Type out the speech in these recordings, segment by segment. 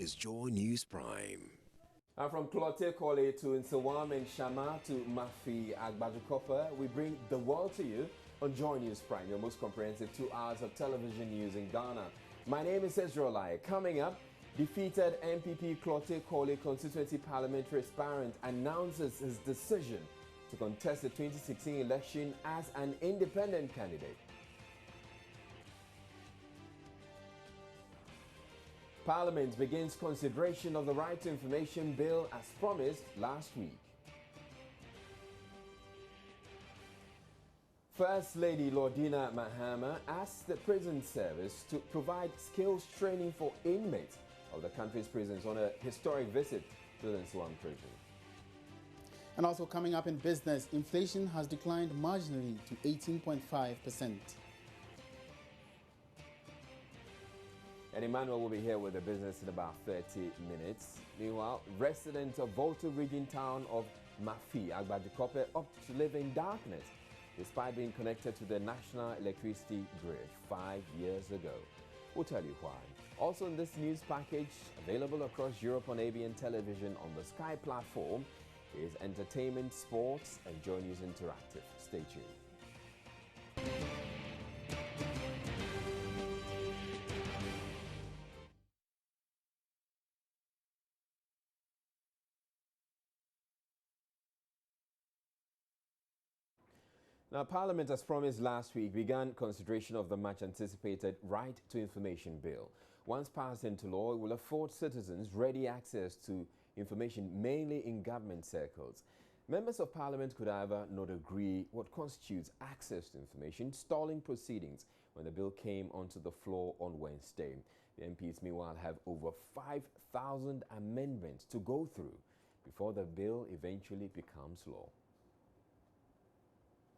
is Joy News Prime. And from Glaucoma to Nsawam and Shama to Mafi Agbajukopa, we bring the world to you on Joy News Prime, your most comprehensive 2 hours of television news in Ghana. My name is Ezra. Coming up, defeated MPP Glaucoma constituency parliamentary aspirant announces his decision to contest the 2016 election as an independent candidate. Parliament begins consideration of the Right to Information Bill as promised last week. First Lady Lordina Mahama asked the prison service to provide skills training for inmates of the country's prisons on a historic visit to the Nsawam prison. And also coming up in business, inflation has declined marginally to 18.5%. And Emmanuel will be here with the business in about 30 minutes. Meanwhile, residents of Volta region town of Mafi, Agbajukope, opt to live in darkness despite being connected to the national electricity grid 5 years ago. We'll tell you why. Also in this news package, available across Europe on ABN television on the Sky platform, is entertainment, sports, and Joy News Interactive. Stay tuned. Now, Parliament, as promised last week, began consideration of the much-anticipated Right to Information Bill. Once passed into law, it will afford citizens ready access to information, mainly in government circles. Members of Parliament could, however, not agree what constitutes access to information, stalling proceedings when the bill came onto the floor on Wednesday. The MPs, meanwhile, have over 5,000 amendments to go through before the bill eventually becomes law.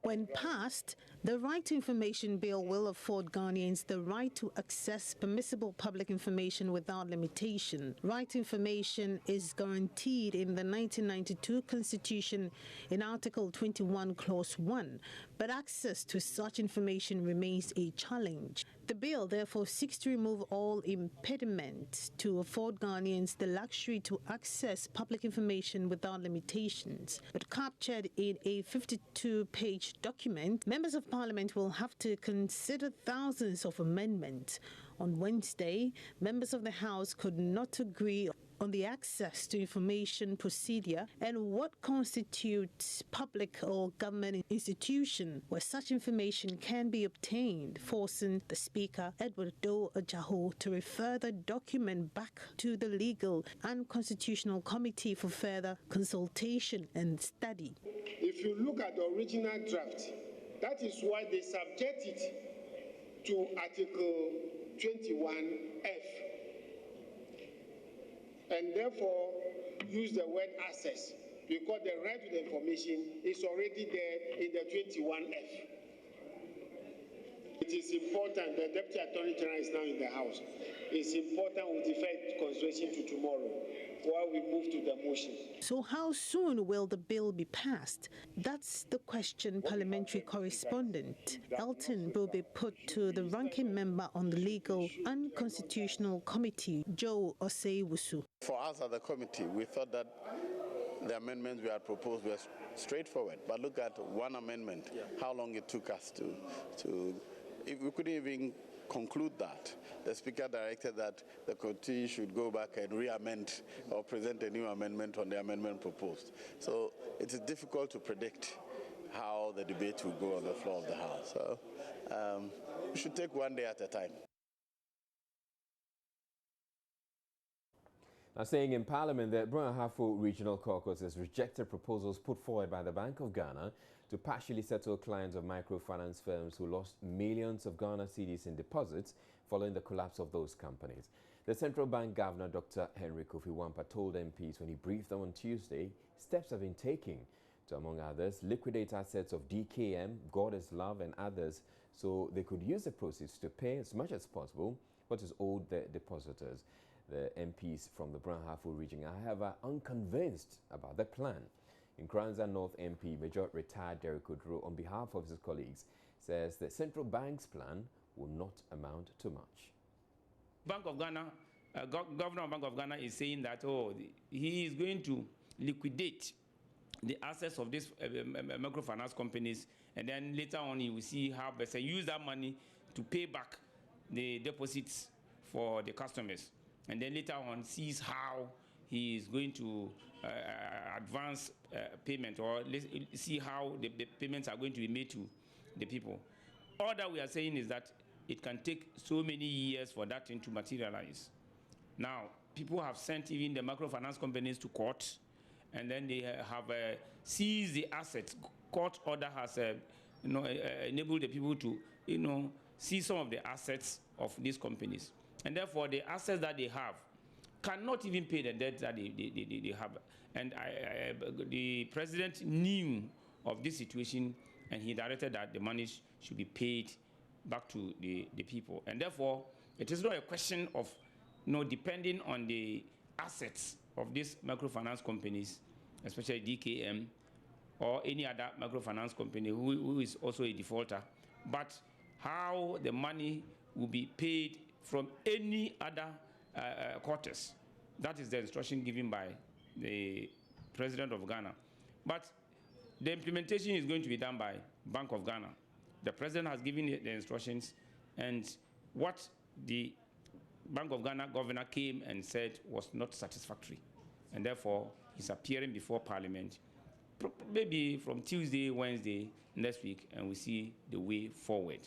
When passed, the Right to Information Bill will afford Ghanaians the right to access permissible public information without limitation. Right to information is guaranteed in the 1992 Constitution in Article 21, Clause 1, but access to such information remains a challenge. The bill therefore seeks to remove all impediments to afford Ghanaians the luxury to access public information without limitations. But captured in a 52-page document, members of Parliament will have to consider thousands of amendments. On Wednesday, members of the House could not agree on the access to information procedure and what constitutes public or government institution where such information can be obtained, forcing the Speaker, Edward Doe Ajaho, to refer the document back to the Legal and Constitutional Committee for further consultation and study. If you look at the original draft, that is why they subject it to Article 21F. And therefore use the word access, because the right to the information is already there in the 21F. It is important, the Deputy Attorney General is now in the House. It's important we defer consideration to tomorrow while we move to the motion. So how soon will the bill be passed? That's the question parliamentary correspondent Elton will be put to the ranking member on the Legal and Constitutional Committee, Joe Osei. For us at the committee, we thought that the amendments we had proposed were straightforward. But look at one amendment, how long it took us to if we couldn't even conclude that. The Speaker directed that the committee should go back and re-amend or present a new amendment on the amendment proposed. So it is difficult to predict how the debate will go on the floor of the House. So we should take one day at a time. Now, saying in Parliament that Brunahafo Regional Caucus has rejected proposals put forward by the Bank of Ghana to partially settle clients of microfinance firms who lost millions of Ghana cedis in deposits following the collapse of those companies. The Central Bank Governor, Dr. Henry Kofi Wampa, told MPs when he briefed them on Tuesday steps have been taken to, among others, liquidate assets of DKM, God is Love and others so they could use the proceeds to pay as much as possible what is owed their depositors. The MPs from the Brunahafo region are, however, unconvinced about the plan. In Kranza North MP, Major retired Derek Oduro, on behalf of his colleagues, says the central bank's plan will not amount to much. Bank of Ghana Governor of Bank of Ghana is saying that, he is going to liquidate the assets of these microfinance companies, and then later on he will see how best to use that money to pay back the deposits for the customers, and then later on sees how he is going to advance payment, or see how the payments are going to be made to the people. All that we are saying is that it can take so many years for that thing to materialize. Now, people have sent even the microfinance companies to court, and then they have seized the assets. Court order has enabled the people to seize some of the assets of these companies. And therefore, the assets that they have cannot even pay the debt that they have. And the president knew of this situation, and he directed that the money should be paid back to the people. And therefore, it is not a question of depending on the assets of these microfinance companies, especially DKM or any other microfinance company who is also a defaulter, but how the money will be paid from any other quarters. That is the instruction given by the President of Ghana. But the implementation is going to be done by Bank of Ghana. The President has given the instructions, and what the Bank of Ghana governor came and said was not satisfactory. And therefore, he's appearing before Parliament, maybe from Tuesday, Wednesday, next week, and we see the way forward.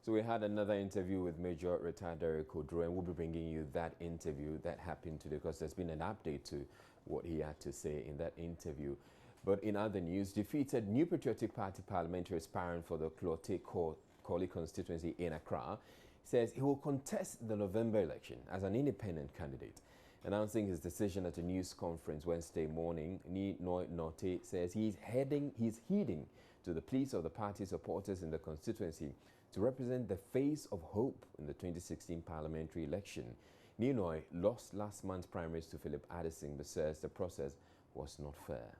So we had another interview with Major Retired Derek Odro, and we'll be bringing you that interview that happened today, because there's been an update to what he had to say in that interview. But in other news, defeated New Patriotic Party parliamentary aspirant for the Glaucoma constituency in Accra says he will contest the November election as an independent candidate. Announcing his decision at a news conference Wednesday morning, Nii Nortey says he's heeding to the pleas of the party supporters in the constituency to represent the face of hope in the 2016 parliamentary election. Nii Nortey lost last month's primaries to Philip Addison, but says the process was not fair.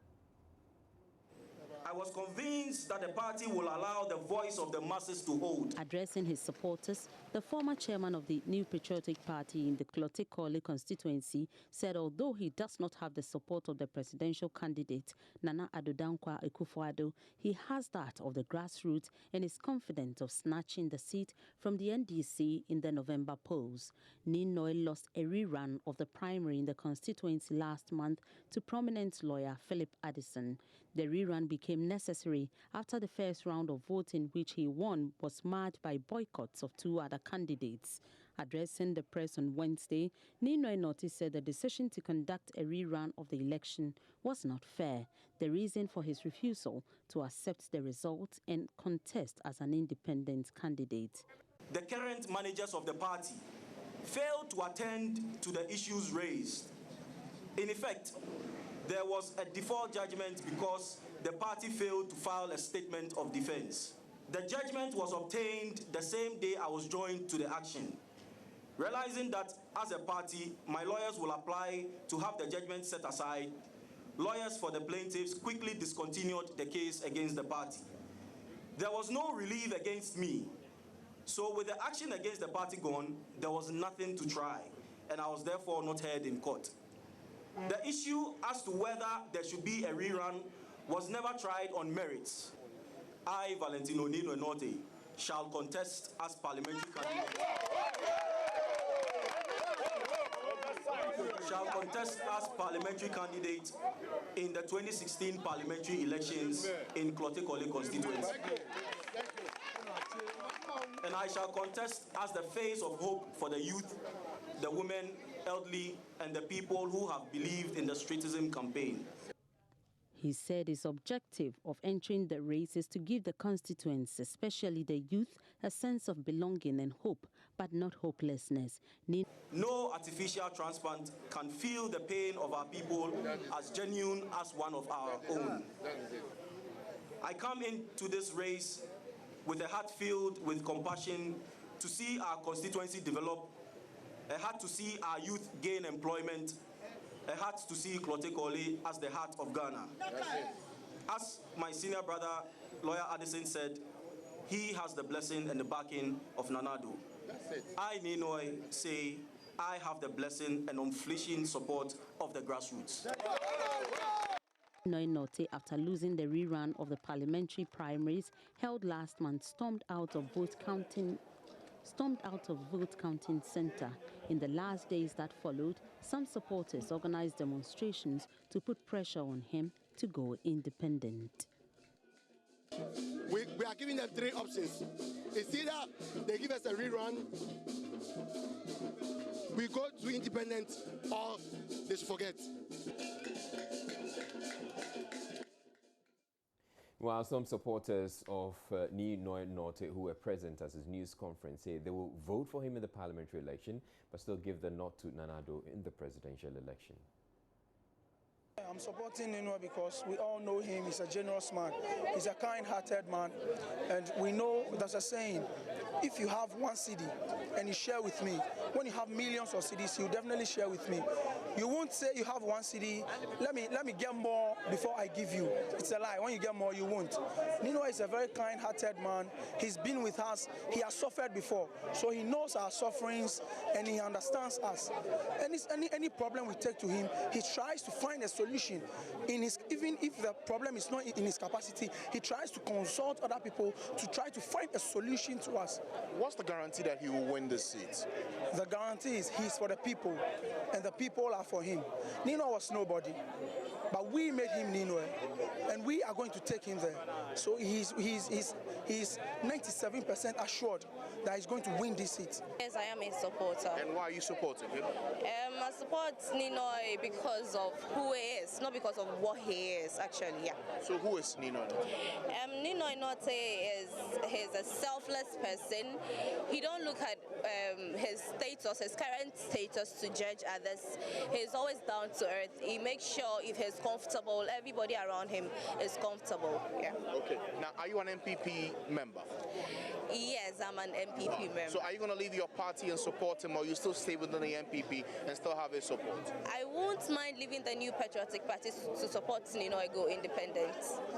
I was convinced that the party will allow the voice of the masses to hold. Addressing his supporters, the former chairman of the New Patriotic Party in the Glaucoma constituency said although he does not have the support of the presidential candidate, Nana Addo Dankwa Akufo-Addo, he has that of the grassroots and is confident of snatching the seat from the NDC in the November polls. Nii Nortey lost a rerun of the primary in the constituency last month to prominent lawyer Philip Addison. The rerun became necessary after the first round of voting, which he won, was marred by boycotts of two other candidates. Addressing the press on Wednesday, Nii Nortey said the decision to conduct a rerun of the election was not fair. The reason for his refusal to accept the result and contest as an independent candidate. The current managers of the party failed to attend to the issues raised. In effect, there was a default judgment because the party failed to file a statement of defense. The judgment was obtained the same day I was joined to the action. Realizing that as a party, my lawyers will apply to have the judgment set aside, lawyers for the plaintiffs quickly discontinued the case against the party. There was no relief against me. So with the action against the party gone, there was nothing to try, and I was therefore not heard in court. The issue as to whether there should be a rerun was never tried on merits. I, Valentino Nii Nortey, shall contest as parliamentary candidate. In the 2016 parliamentary elections in Glaucoma constituency. And I shall contest as the face of hope for the youth, the women, elderly, and the people who have believed in the Streetism campaign. He said his objective of entering the race is to give the constituents, especially the youth, a sense of belonging and hope, but not hopelessness. No artificial transplant can feel the pain of our people as genuine as one of our own. I come into this race with a heart filled with compassion to see our constituency develop, a heart to see our youth gain employment, a heart to see Glaucoma as the heart of Ghana. As my senior brother, lawyer Addison, said, he has the blessing and the backing of Nana Addo. I, Nii Nortey, say I have the blessing and unflinching support of the grassroots. Nii Nortey, after losing the rerun of the parliamentary primaries held last month, stormed out of vote counting center. In the last days that followed, some supporters organized demonstrations to put pressure on him to go independent. We are giving them three options. It's either they give us a rerun, we go to independent, or they should forget. While some supporters of Nii Nortey who were present at his news conference say they will vote for him in the parliamentary election, but still give the nod to Nana Addo in the presidential election. I'm supporting Nii Nortey because we all know him. He's a generous man. He's a kind-hearted man. And we know there's a saying, if you have one cedi and you share with me, when you have millions of cedis, you definitely share with me. You won't say you have one cedi, let me get more before I give you. It's a lie. When you get more, you won't. Nii Nortey is a very kind-hearted man. He's been with us. He has suffered before. So he knows our sufferings and he understands us. Any problem we take to him, he tries to find a solution. Even if the problem is not in his capacity, he tries to consult other people to try to find a solution to us. What's the guarantee that he will win this seat? The guarantee is he's for the people, and the people are for him. Nii Nortey was nobody, but we made him Nii Nortey, and we are going to take him there. So he's 97% assured that he's going to win this seat. Yes, I am a supporter. And why are you supporting him? I support Nii Nortey because of who he is, not because of what he is, actually, yeah. So who is Nii Nortey? Nii Nortey he's a selfless person. He don't look at his status, his current status to judge others. He's always down to earth. He makes sure if he's comfortable, everybody around him is comfortable, yeah. Okay. Now, are you an MPP member? Yes, I'm an MPP member. So are you going to leave your party and support him, or you still stay within the MPP and still have his support? I won't mind leaving the New Patriotic Party to support Nii Nortey go independent.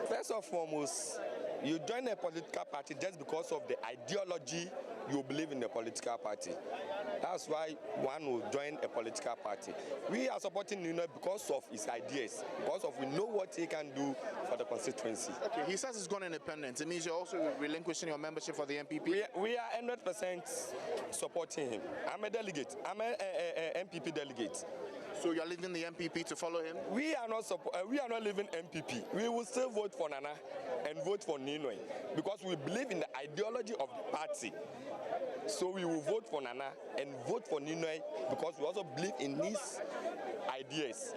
First and foremost, you join a political party just because of the ideology you believe in the political party. That's why one will join a political party. We are supporting Nii Nortey because of his ideas, because of we know what he can do for the constituency. Okay, he says he's gone independent. It means you're also relinquishing your membership for the MPP? We are 100% supporting him. I'm a delegate. I'm a MPP delegate. So you're leaving the MPP to follow him? We are not leaving MPP. We will still vote for Nana and vote for Nii Nortey because we believe in the ideology of the party. So we will vote for Nana and vote for Nii Nortey because we also believe in his ideas.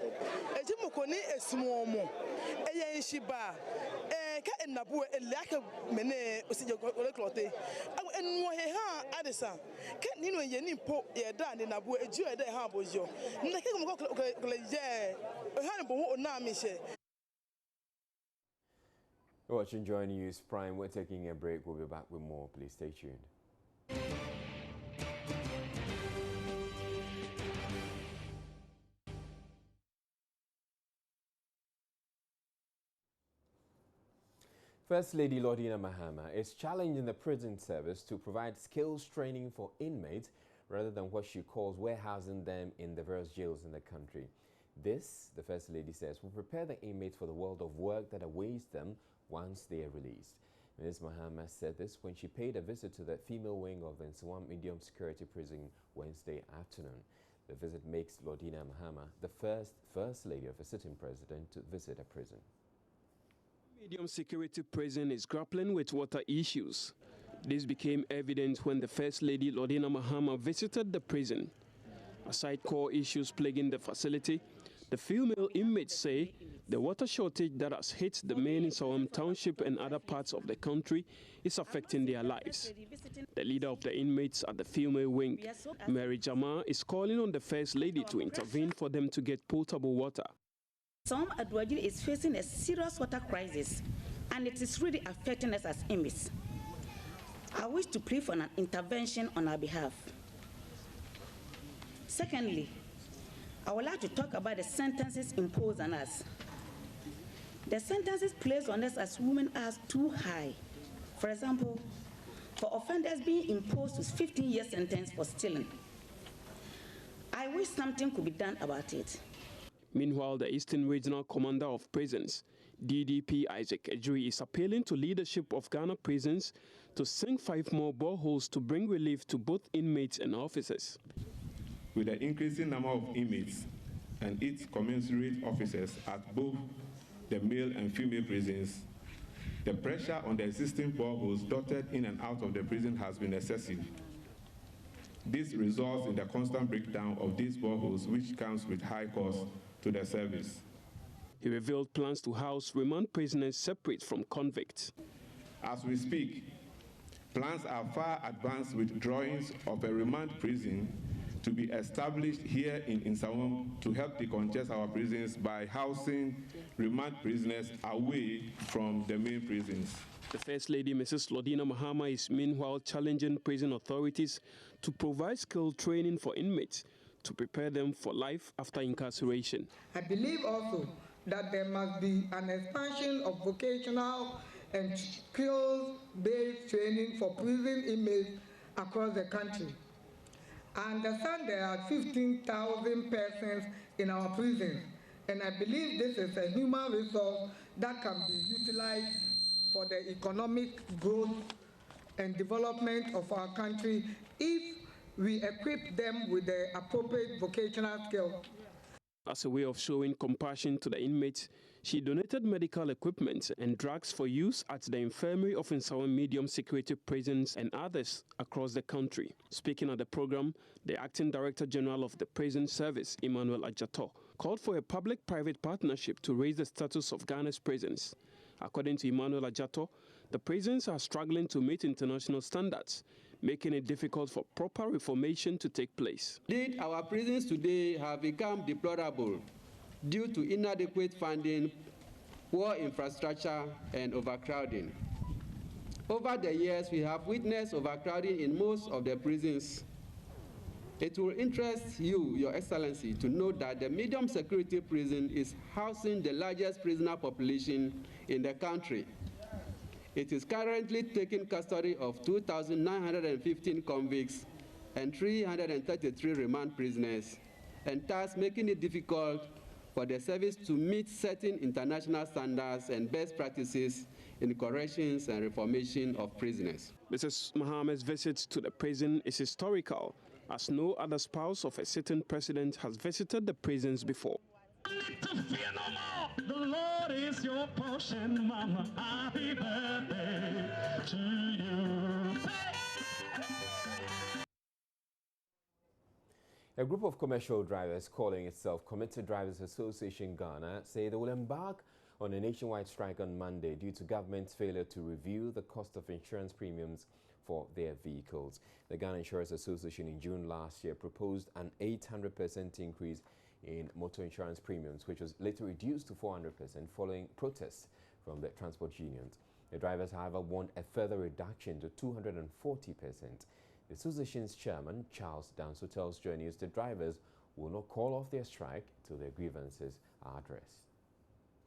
You're watching Joy News Prime. We're taking a break. We'll be back with more. Please stay tuned. First Lady Lordina Mahama is challenging the prison service to provide skills training for inmates rather than what she calls warehousing them in the various jails in the country. This, the First Lady says, will prepare the inmates for the world of work that awaits them once they are released. Ms. Mahama said this when she paid a visit to the female wing of the Nsawam Medium Security Prison Wednesday afternoon. The visit makes Lordina Mahama the First Lady of a sitting president to visit a prison. Medium security prison is grappling with water issues. This became evident when the First Lady Lordina Mahama visited the prison. Aside core issues plaguing the facility, the female inmates say the water shortage that has hit the main Nsawam Township and other parts of the country is affecting their lives. The leader of the inmates at the female wing, Mary Jama, is calling on the First Lady to intervene for them to get potable water. Some Adwaji is facing a serious water crisis, and it is really affecting us as inmates. I wish to plead for an intervention on our behalf. Secondly, I would like to talk about the sentences imposed on us. The sentences placed on us as women are too high. For example, for offenders being imposed with 15-year sentence for stealing. I wish something could be done about it. Meanwhile, the Eastern Regional Commander of Prisons, DDP Isaac Ejui, is appealing to leadership of Ghana prisons to sink 5 more boreholes to bring relief to both inmates and officers. With the increasing number of inmates and its commensurate officers at both the male and female prisons, the pressure on the existing boreholes dotted in and out of the prison has been excessive. This results in the constant breakdown of these boreholes, which comes with high costs to the service. He revealed plans to house remand prisoners separate from convicts. As we speak, plans are far advanced with drawings of a remand prison to be established here in Nsawam to help decongest our prisons by housing remand prisoners away from the main prisons. The First Lady, Mrs. Lordina Mahama, is meanwhile challenging prison authorities to provide skilled training for inmates to prepare them for life after incarceration. I believe also that there must be an expansion of vocational and skills-based training for prison inmates across the country. I understand there are 15,000 persons in our prisons, and I believe this is a human resource that can be utilized for the economic growth and development of our country if we equip them with the appropriate vocational skills. As a way of showing compassion to the inmates, she donated medical equipment and drugs for use at the infirmary of Nsawam medium security prisons and others across the country. Speaking at the program, the Acting Director General of the Prison Service, Emmanuel Ajato, called for a public-private partnership to raise the status of Ghana's prisons. According to Emmanuel Ajato, the prisons are struggling to meet international standards, making it difficult for proper reformation to take place. Indeed, our prisons today have become deplorable due to inadequate funding, poor infrastructure, and overcrowding. Over the years, we have witnessed overcrowding in most of the prisons. It will interest you, Your Excellency, to note that the medium security prison is housing the largest prisoner population in the country. It is currently taking custody of 2,915 convicts and 333 remand prisoners, and thus making it difficult for the service to meet certain international standards and best practices in corrections and reformation of prisoners. Mrs. Mahama's visit to the prison is historical, as no other spouse of a sitting president has visited the prisons before. The Lord is your portion, Mama. Happy birthday to you. A group of commercial drivers calling itself Committed Drivers Association Ghana say they will embark on a nationwide strike on Monday due to government's failure to review the cost of insurance premiums for their vehicles. The Ghana Insurance Association in June last year proposed an 800% increase in motor insurance premiums, which was later reduced to 400% following protests from the transport unions. The drivers, however, want a further reduction to 240%. The association's chairman, Charles Danso, tells Joy News the drivers will not call off their strike till their grievances are addressed.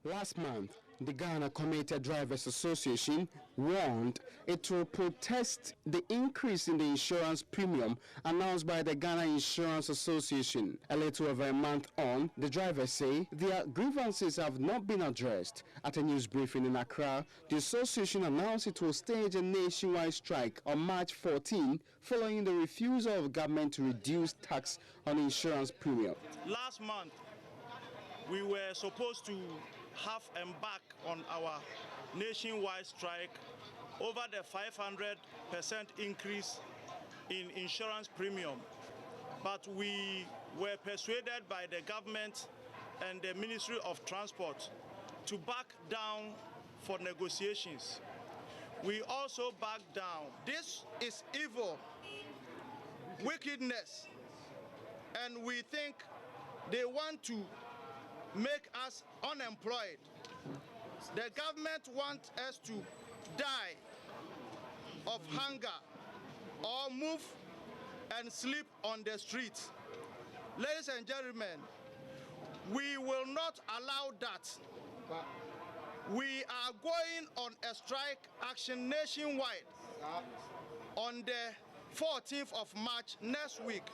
Last month, the Ghana Committed Drivers Association warned it will protest the increase in the insurance premium announced by the Ghana Insurance Association. A little over a month on, the drivers say their grievances have not been addressed. At a news briefing in Accra, the association announced it will stage a nationwide strike on March 14 following the refusal of government to reduce tax on insurance premium. Last month, we were supposed to have embarked on our nationwide strike over the 500% increase in insurance premium. But we were persuaded by the government and the Ministry of Transport to back down for negotiations. We also backed down. This is evil, wickedness, and we think they want to make us unemployed. The government wants us to die of hunger or move and sleep on the streets. Ladies and gentlemen, we will not allow that. We are going on a strike action nationwide. on the 14th of March next week.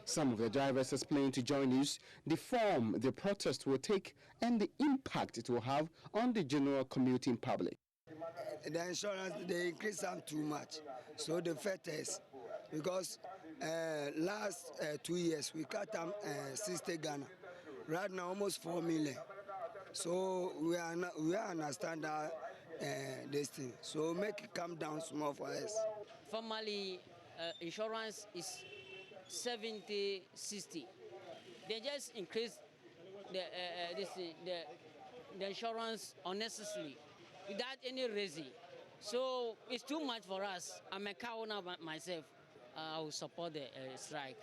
Some of the drivers explained to Joy News the form the protest will take and the impact it will have on the general commuting public. The insurance, they increase them too much. So the fact is, because last 2 years we cut them 60 Ghana. Right now almost 4 million. So we understand that this thing. So make it come down small for us. Formally, insurance is 70-60. They just increase the insurance unnecessarily without any reason. So it's too much for us. I'm a cow owner myself. I will support the strike.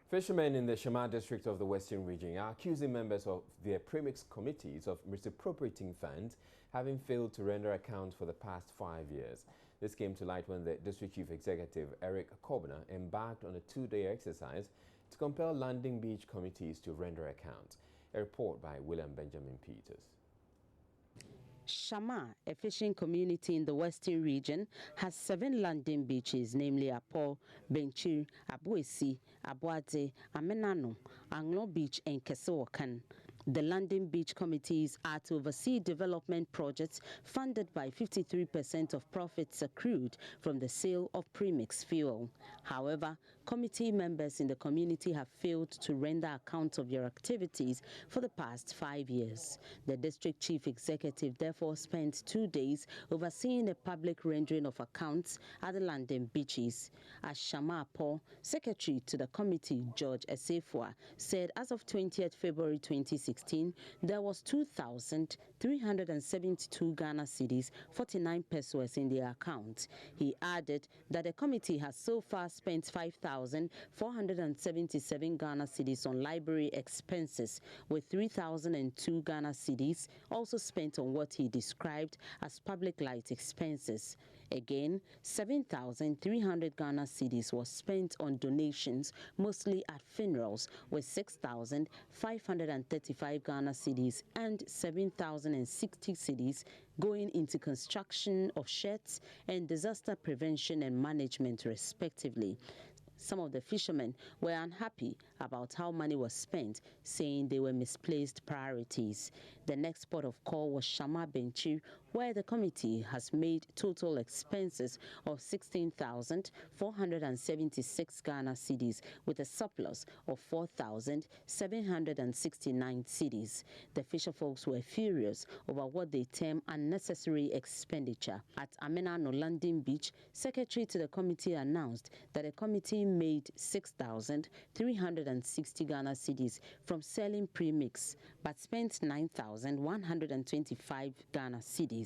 Fishermen in the Shama district of the Western region are accusing members of their premix committees of misappropriating funds, having failed to render accounts for the past 5 years. This came to light when the district chief executive, Eric Kobner, embarked on a 2-day exercise to compel landing beach committees to render accounts. A report by William Benjamin Peters. Shama, a fishing community in the Western region, has 7 landing beaches, namely Apo, Benchi, Abuesi, Abuade, Amenano, Anglo Beach, and Kesewokan. The landing beach committees are to oversee development projects funded by 53% of profits accrued from the sale of premix fuel. However, committee members in the community have failed to render accounts of their activities for the past 5 years. The district chief executive therefore spent 2 days overseeing a public rendering of accounts at the landing beaches. As Shama Apo, secretary to the committee, George Esefua, said as of 20th February 2016, there was 2,372 Ghana cedis, 49 pesos in their account. He added that the committee has so far spent 5,477 Ghana cedis on library expenses, with 3,002 Ghana cedis also spent on what he described as public light expenses. Again, 7,300 Ghana cedis was spent on donations, mostly at funerals, with 6,535 Ghana cedis and 7,060 cedis going into construction of sheds and disaster prevention and management, respectively. Some of the fishermen were unhappy about how money was spent, saying they were misplaced priorities. The next port of call was Shama Benchi, where the committee has made total expenses of 16,476 Ghana cedis, with a surplus of 4,769 cedis. The fisherfolks were furious over what they term unnecessary expenditure. At Amenano Landing Beach, secretary to the committee announced that the committee made 6,360 Ghana cedis from selling premix, but spent 9,125 Ghana cedis.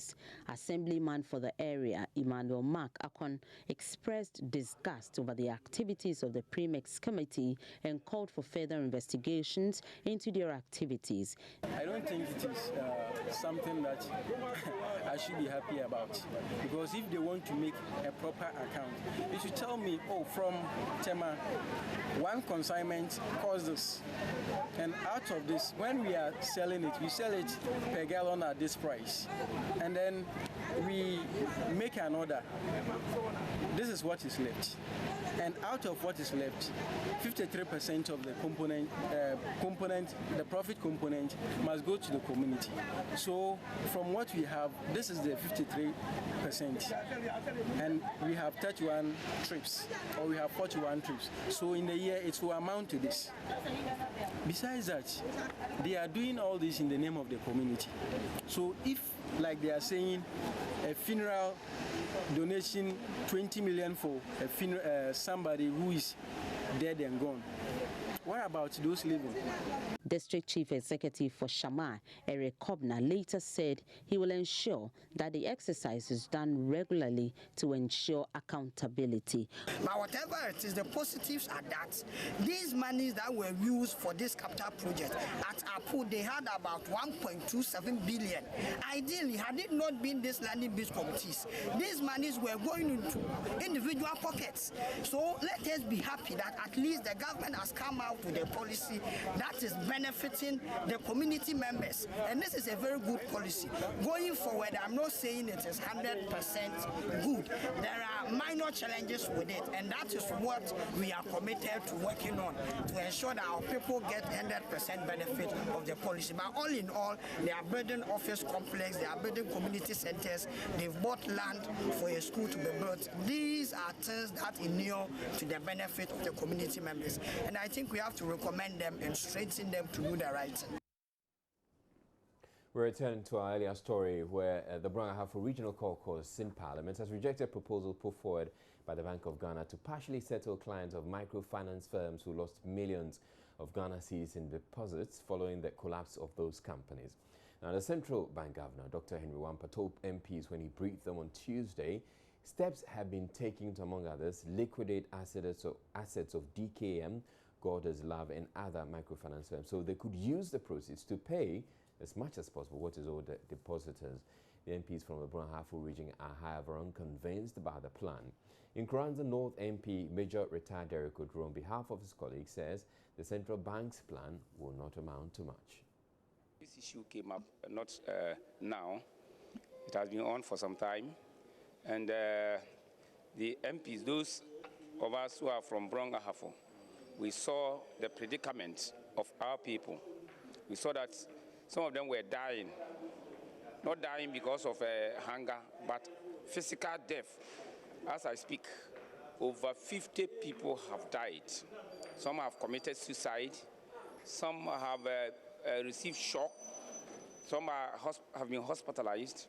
Assemblyman for the area, Emmanuel Mark Akon, expressed disgust over the activities of the premix committee and called for further investigations into their activities. I don't think it is something that I should be happy about, because if they want to make a proper account, they should tell me, oh, from Tema, one consignment costs this, and out of this, when we are selling it, we sell it per gallon at this price, and then we make an order. This is what is left, and out of what is left, 53% of the component, the profit component, must go to the community. So from what we have, this is the 53%, and we have 31 trips, or we have 41 trips. So in the year, it will amount to this. Besides that, they are doing all this in the name of the community. So if, like they are saying, a funeral donation 20 million for a somebody who is dead and gone, what about those living? District Chief Executive for Shama, Eric Kobner, later said he will ensure that the exercise is done regularly to ensure accountability. But whatever it is, the positives are that these monies that were used for this capital project at Apu, they had about 1.27 billion. Ideally, had it not been these landing beach committees, these monies were going into individual pockets. So let us be happy that at least the government has come out with a policy that is better benefiting the community members. And this is a very good policy. Going forward, I'm not saying it is 100% good. There are minor challenges with it, and that is what we are committed to working on, to ensure that our people get 100% benefit of the policy. But all in all, they are building office complex, they are building community centers, they've bought land for a school to be built. These are things that inure to the benefit of the community members. And I think we have to recommend them and strengthen them to do the right thing. We return to our earlier story where the Brong-Ahafo Regional Caucus in Parliament has rejected proposal put forward by the Bank of Ghana to partially settle clients of microfinance firms who lost millions of Ghana cedis in deposits following the collapse of those companies. Now, the Central Bank Governor, Dr. Henry Wampa, told MPs when he briefed them on Tuesday, steps have been taken to, among others, liquidate assets of DKM, God is Love, and other microfinance firms so they could use the proceeds to pay as much as possible what is owed the depositors. The MPs from the Brong-Ahafo region are, however, unconvinced by the plan. In Kuranza North MP, Major retired Derek Odro, on behalf of his colleagues, says the central bank's plan will not amount to much. This issue came up not now. It has been on for some time. And the MPs, those of us who are from Brong-Ahafo, we saw the predicament of our people. We saw that some of them were dying, not dying because of hunger, but physical death. As I speak, over 50 people have died. Some have committed suicide, some have received shock, some have been hospitalized,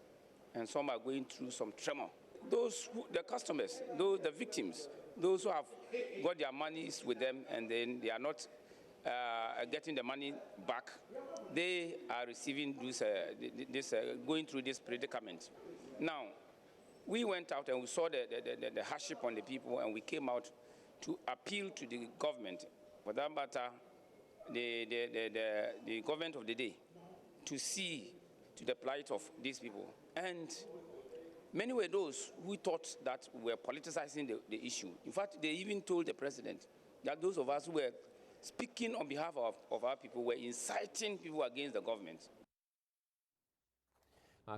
and some are going through some tremor. The customers, the victims, those who have got their monies with them and then they are not getting the money back, they are receiving going through this predicament. Now, we went out and we saw the hardship on the people, and we came out to appeal to the government, for that matter, the government of the day, to see to the plight of these people. And many were those who thought that we were politicizing the issue. In fact, they even told the president that those of us who were speaking on behalf of our people were inciting people against the government.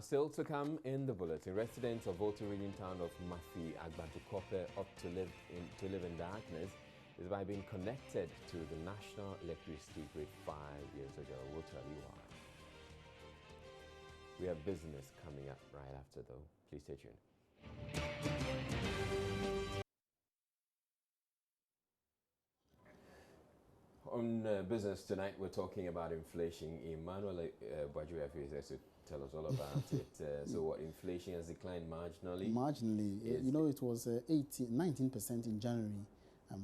Still to come in the bulletin, residents of Volta Reading town of Mafi Agbadukope opt to live in darkness is by being connected to the national electricity grid 5 years ago. We'll tell you why. We have business coming up right after, though. Please stay tuned. On business tonight, we're talking about inflation. Emmanuel Bwajuefi is there to tell us all about it. So what, inflation has declined marginally? Marginally. You know, it was 19% in January,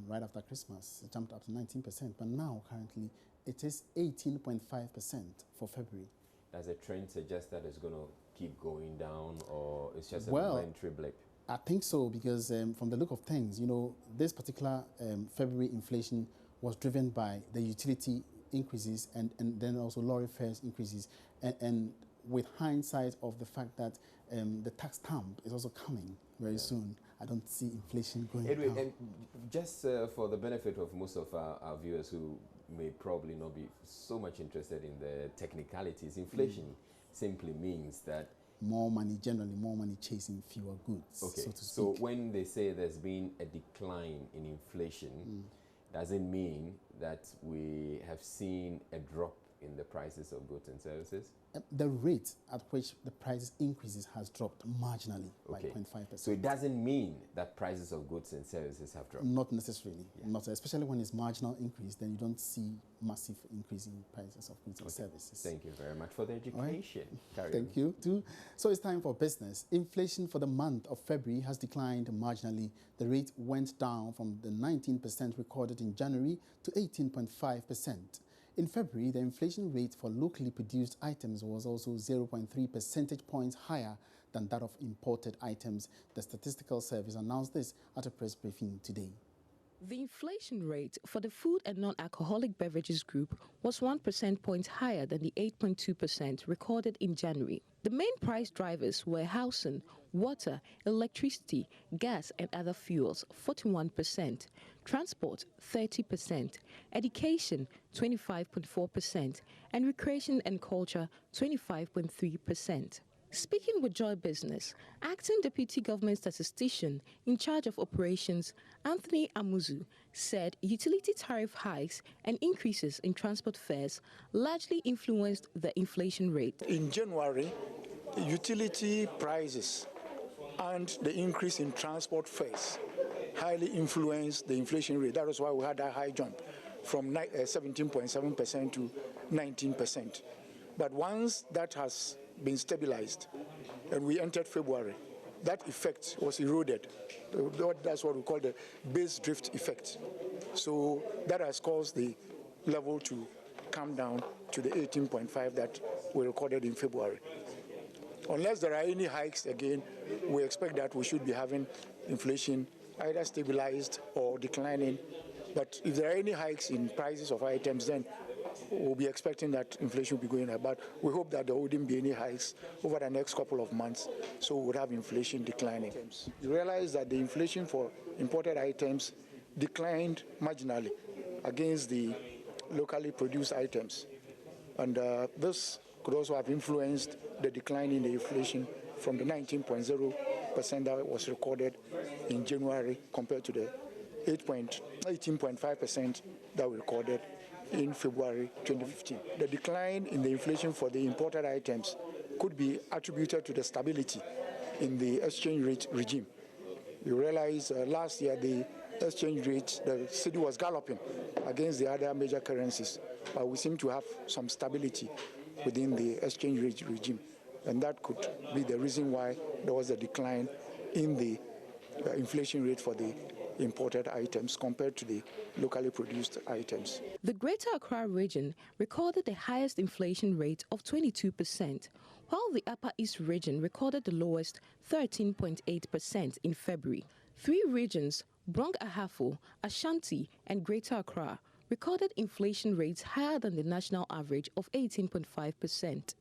right after Christmas. It jumped up to 19%. But now, currently, it is 18.5% for February. Does the trend suggest that it's going to keep going down, or it's just a momentary blip? I think so, because from the look of things, you know, this particular February inflation was driven by the utility increases and then also lorry fares increases. And with hindsight of the fact that the tax stamp is also coming very soon, I don't see inflation going down. And just for the benefit of most of our viewers who may probably not be so much interested in the technicalities, inflation simply means that more money, generally more money chasing fewer goods, okay. so to speak. So when they say there's been a decline in inflation, does it mean that we have seen a drop in the prices of goods and services? The rate at which the price increases has dropped marginally by 0.5%. So it doesn't mean that prices of goods and services have dropped? Not necessarily. Not, especially when it's marginal increase, then you don't see massive increase in prices of goods and services. Thank you very much for the education. Right. Thank you. So it's time for business. Inflation for the month of February has declined marginally. The rate went down from the 19% recorded in January to 18.5%. In February, the inflation rate for locally produced items was also 0.3 percentage points higher than that of imported items. The Statistical Service announced this at a press briefing today. The inflation rate for the food and non-alcoholic beverages group was 1 percentage point higher than the 8.2% recorded in January. The main price drivers were housing, water, electricity, gas and other fuels 41%, transport 30%, education 25.4%, and recreation and culture 25.3%. Speaking with Joy Business, Acting Deputy Government Statistician in charge of operations, Anthony Amuzu, said utility tariff hikes and increases in transport fares largely influenced the inflation rate. In January, utility prices and the increase in transport fares highly influenced the inflation rate. That was why we had a high jump from 17.7% to 19%. But once that has been stabilized and we entered February, that effect was eroded. That's what we call the base drift effect. So that has caused the level to come down to the 18.5 that we recorded in February. Unless there are any hikes again, we expect that we should be having inflation either stabilized or declining. But if there are any hikes in prices of items, then we'll be expecting that inflation will be going up. But we hope that there wouldn't be any hikes over the next couple of months, so we would have inflation declining. You realize that the inflation for imported items declined marginally against the locally produced items. And this could also have influenced the decline in the inflation from the 19.0% that was recorded in January compared to the 18.5% that we recorded in February 2015. The decline in the inflation for the imported items could be attributed to the stability in the exchange rate regime. You realize last year the exchange rate, the cedi was galloping against the other major currencies, but we seem to have some stability within the exchange rate regime, and that could be the reason why there was a decline in the inflation rate for the imported items compared to the locally produced items. The Greater Accra region recorded the highest inflation rate of 22%, while the Upper East region recorded the lowest 13.8% in February. Three regions, Brong Ahafo, Ashanti and Greater Accra, recorded inflation rates higher than the national average of 18.5%.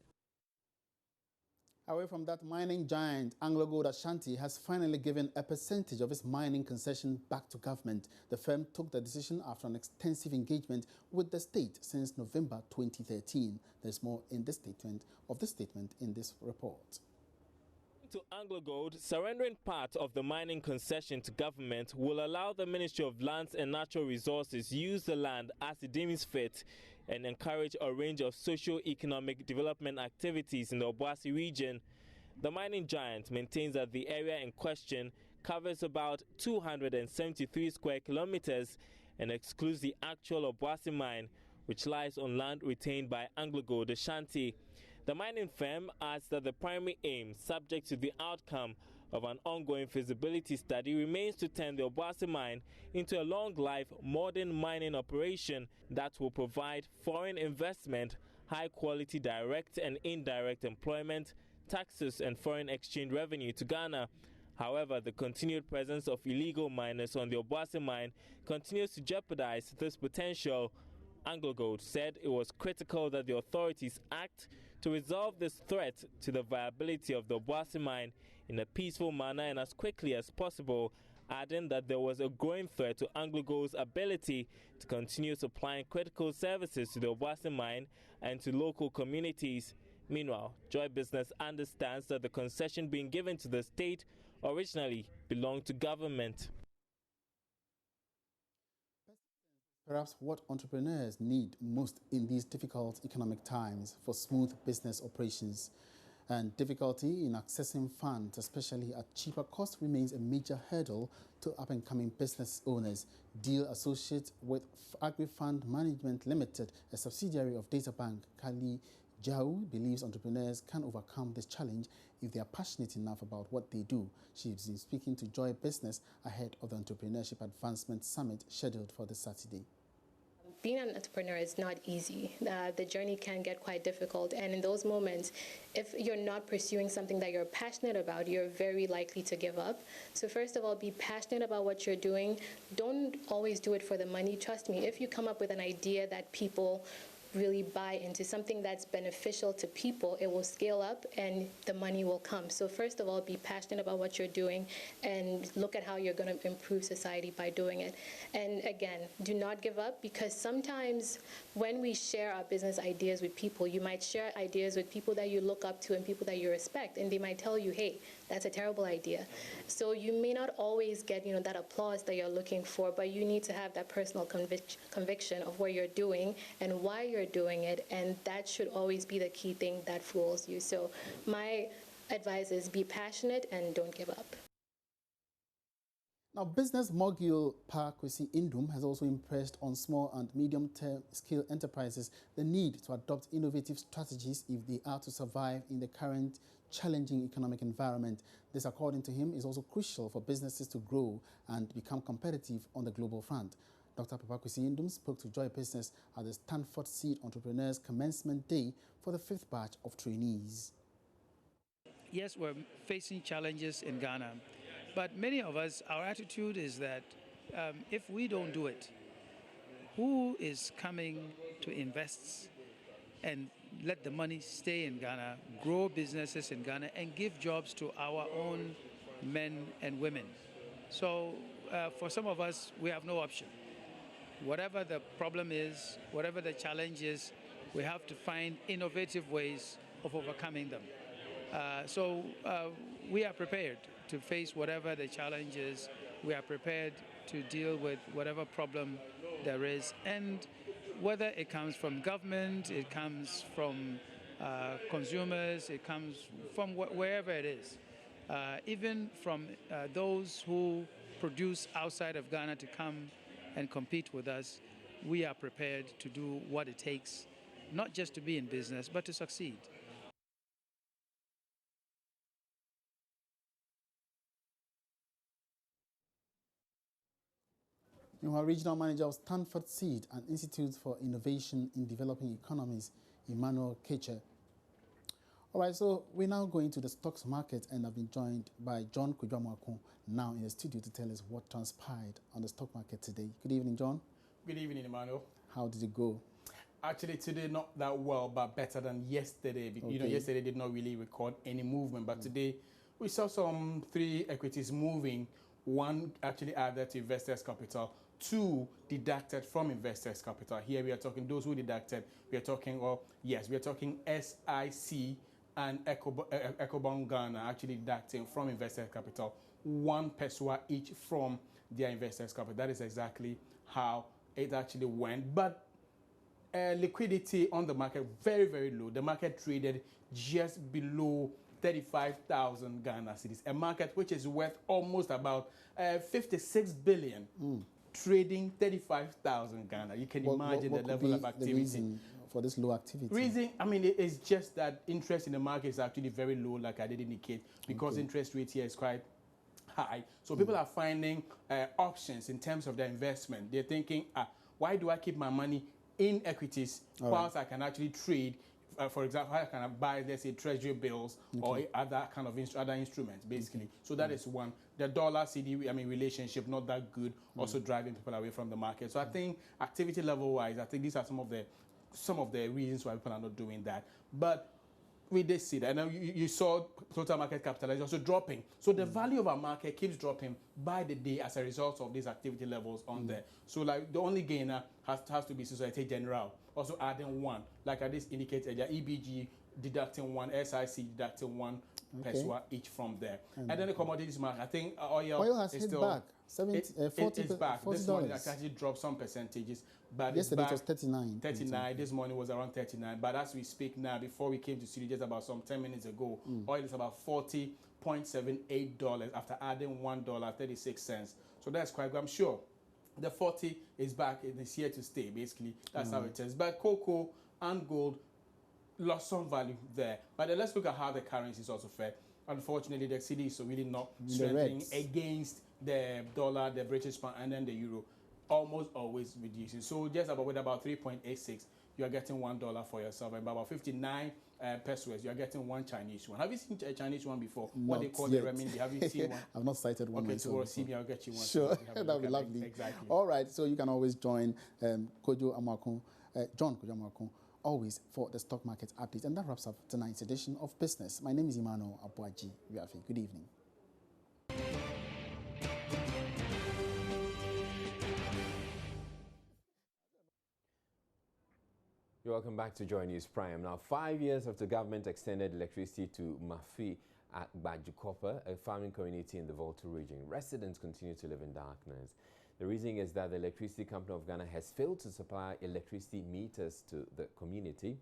Away from that, mining giant AngloGold Ashanti has finally given a percentage of its mining concession back to government. The firm took the decision after an extensive engagement with the state since November 2013. There's more in this statement in this report. To AngloGold, surrendering part of the mining concession to government will allow the Ministry of Lands and Natural Resources use the land as it deems fit and encourage a range of socio-economic development activities in the Obuasi region. The mining giant maintains that the area in question covers about 273 square kilometers and excludes the actual Obuasi mine, which lies on land retained by AngloGold Ashanti. The mining firm adds that the primary aim, subject to the outcome of an ongoing feasibility study, remains to turn the Obuasi mine into a long-life, modern mining operation that will provide foreign investment, high-quality direct and indirect employment, taxes and foreign exchange revenue to Ghana. However, the continued presence of illegal miners on the Obuasi mine continues to jeopardize this potential. AngloGold said it was critical that the authorities act to resolve this threat to the viability of the Obuasi mine in a peaceful manner and as quickly as possible, adding that there was a growing threat to AngloGold's ability to continue supplying critical services to the Obuasi mine and to local communities. Meanwhile, Joy Business understands that the concession being given to the state originally belonged to government. Perhaps what entrepreneurs need most in these difficult economic times for smooth business operations. And difficulty in accessing funds, especially at cheaper cost, remains a major hurdle to up-and-coming business owners. Deal associate with AgriFund Management Limited, a subsidiary of DataBank, Kali Jau, believes entrepreneurs can overcome this challenge if they are passionate enough about what they do. She has been speaking to Joy Business ahead of the Entrepreneurship Advancement Summit scheduled for this Saturday. being an entrepreneur is not easy. The journey can get quite difficult. And in those moments, if you're not pursuing something that you're passionate about, you're very likely to give up. So first of all, be passionate about what you're doing. Don't always do it for the money. Trust me, if you come up with an idea that people really buy into, something that's beneficial to people, it will scale up and the money will come. So first of all, be passionate about what you're doing and look at how you're going to improve society by doing it. And again, do not give up, because sometimes when we share our business ideas with people, you might share ideas with people that you look up to and people that you respect, and they might tell you, hey, that's a terrible idea. So you may not always get, that applause that you're looking for, but you need to have that personal conviction of what you're doing and why you're doing it, and that should always be the key thing that fuels you. So my advice is be passionate and don't give up. Now, business mogul Kwesi Indum has also impressed on small and medium-term scale enterprises the need to adopt innovative strategies if they are to survive in the current challenging economic environment. This, according to him, is also crucial for businesses to grow and become competitive on the global front. Dr. Kwesi Indum spoke to Joy Business at the Stanford Seed Entrepreneurs Commencement Day for the 5th batch of trainees. Yes, we're facing challenges in Ghana, but many of us, our attitude is that if we don't do it, who is coming to invest and let the money stay in Ghana, grow businesses in Ghana, and give jobs to our own men and women? So for some of us, we have no option. Whatever the problem is, whatever the challenge is, we have to find innovative ways of overcoming them. So we are prepared to face whatever the challenge is. We are prepared to deal with whatever problem there is. And whether it comes from government, it comes from consumers, it comes from wherever it is, even from those who produce outside of Ghana to come and compete with us, we are prepared to do what it takes, not just to be in business, but to succeed. Our regional manager of Stanford Seed and Institute for Innovation in Developing Economies, Emmanuel Keche. All right, so we're now going to the stocks market, and I've been joined by John Kujamwako now in the studio to tell us what transpired on the stock market today. Good evening, John. Good evening, Emmanuel. How did it go? Actually, today not that well, but better than yesterday. Okay. Yesterday did not really record any movement, but today we saw some 3 equities moving. 1 actually added to investors' capital, 2 deducted from investors' capital. Here we are talking those who deducted. We are talking, we are talking SIC and Ecobon Ghana actually deducting from investors' capital 1 peswa each from their investors' capital. That is exactly how it actually went. But liquidity on the market very, very low. The market traded just below 35,000 Ghana cedis, a market which is worth almost about 56 billion, trading 35,000 Ghana. You can imagine the level of activity. The reason for this low activity? Reason, I mean, it's just that interest in the market is actually very low, like I did indicate, because interest rate here is quite high. So people are finding options in terms of their investment. They're thinking, why do I keep my money in equities whilst I can actually trade? For example, how can I buy, let's say, treasury bills or other kind of other instruments, basically. So that is one. The dollar CD, relationship not that good, also driving people away from the market. So I think activity level wise, I think these are some of the reasons why people are not doing that. But we did see that. And you saw total market capitalization also dropping. So the value of our market keeps dropping by the day as a result of these activity levels on there. So like the only gainer has to be Societe Generale, also adding 1. Like I just indicated, EBG deducting 1, SIC deducting 1 peswa each from there. And then the commodities market, I think oil has is hit still back. It's back. $40. This morning it actually dropped some percentages, but yesterday it was 39. 39. This morning was around 39. But as we speak now, before we came to studio just about some 10 minutes ago, oil is about $40.78 after adding $1.36. So that's quite good. I'm sure the 40 is back. It is here to stay. Basically, that's how it is. But cocoa and gold lost some value there. But then let's look at how the currencies also fared. Unfortunately, the cedi is really not strengthening against the dollar, the British pound, and then the euro. almost always reducing. So just about with about 3.86, you are getting $1 for yourself, and about 59 pesos, you are getting one Chinese one. Have you seen a Chinese one before? What they call the renminbi? Have you seen one? I've not cited one okay, myself. Okay, see me, I'll get you one. Sure, So that would be lovely. Exactly. All right, so you can always join Kojo Amakun, John Kojo Amakun, always for the stock market update. And that wraps up tonight's edition of Business. My name is Emmanuel Abuaji. Good evening. You're welcome back to Joy News Prime. Now, 5 years after government extended electricity to Mafi at Glaucoma, a farming community in the Volta region, residents continue to live in darkness. The reason is that the Electricity Company of Ghana has failed to supply electricity meters to the community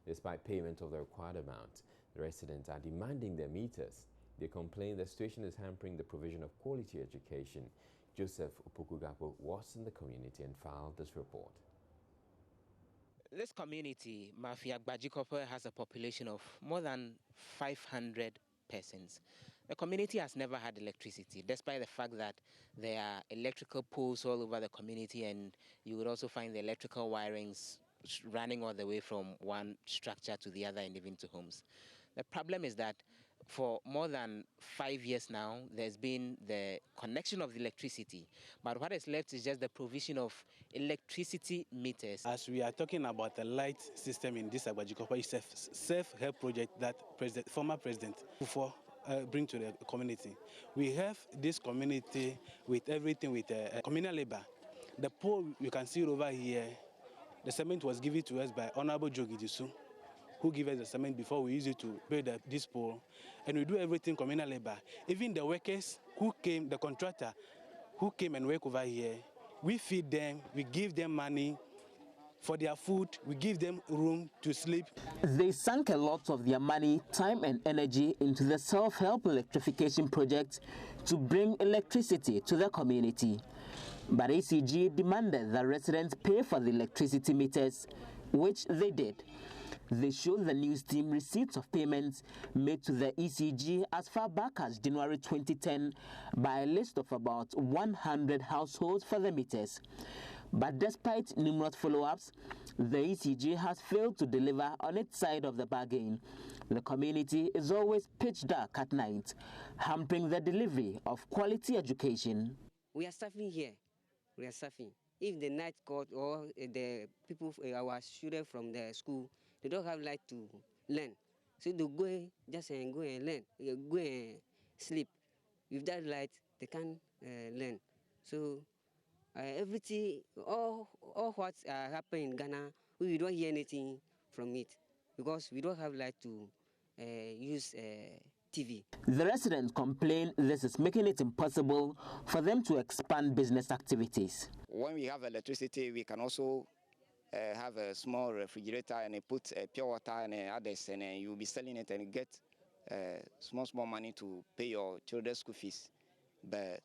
despite payment of the required amount. The residents are demanding their meters. They complain the situation is hampering the provision of quality education. Joseph Opokugapo was in the community and filed this report. This community, Mafia Glaucoma, has a population of more than 500 persons. The community has never had electricity, despite the fact that there are electrical poles all over the community, and you would also find the electrical wirings running all the way from one structure to the other and even to homes. The problem is that for more than 5 years now, there's been the connection of the electricity, but what is left is just the provision of electricity meters. As we are talking about the light system in this Glaucoma, it's a self-help project that former President Kufuor bring to the community. We have this community with everything with communal labor. The pole you can see over here, the cement was given to us by Honorable Jogi Disu, who gave us the cement before we use it to build this pole. And we do everything communal labor. Even the workers who came, the contractor who came and work over here, we feed them, we give them money for their food, we give them room to sleep. They sank a lot of their money, time and energy into the self-help electrification project to bring electricity to the community. But ECG demanded that residents pay for the electricity meters, which they did. They showed the news team receipts of payments made to the ECG as far back as January 2010 by a list of about 100 households for the meters. But despite numerous follow-ups, the ECG has failed to deliver on its side of the bargain. The community is always pitch dark at night, hampering the delivery of quality education. We are suffering here. We are suffering. If the night court or the people, our students from the school, they don't have light to learn. So they go just and go and learn, go and sleep. With that light, they can't learn. So everything, all what's happening in Ghana, we don't hear anything from it because we don't have light to use TV. The residents complain this is making it impossible for them to expand business activities. When we have electricity, we can also have a small refrigerator and put pure water and others, and you'll be selling it and get small money to pay your children's school fees. But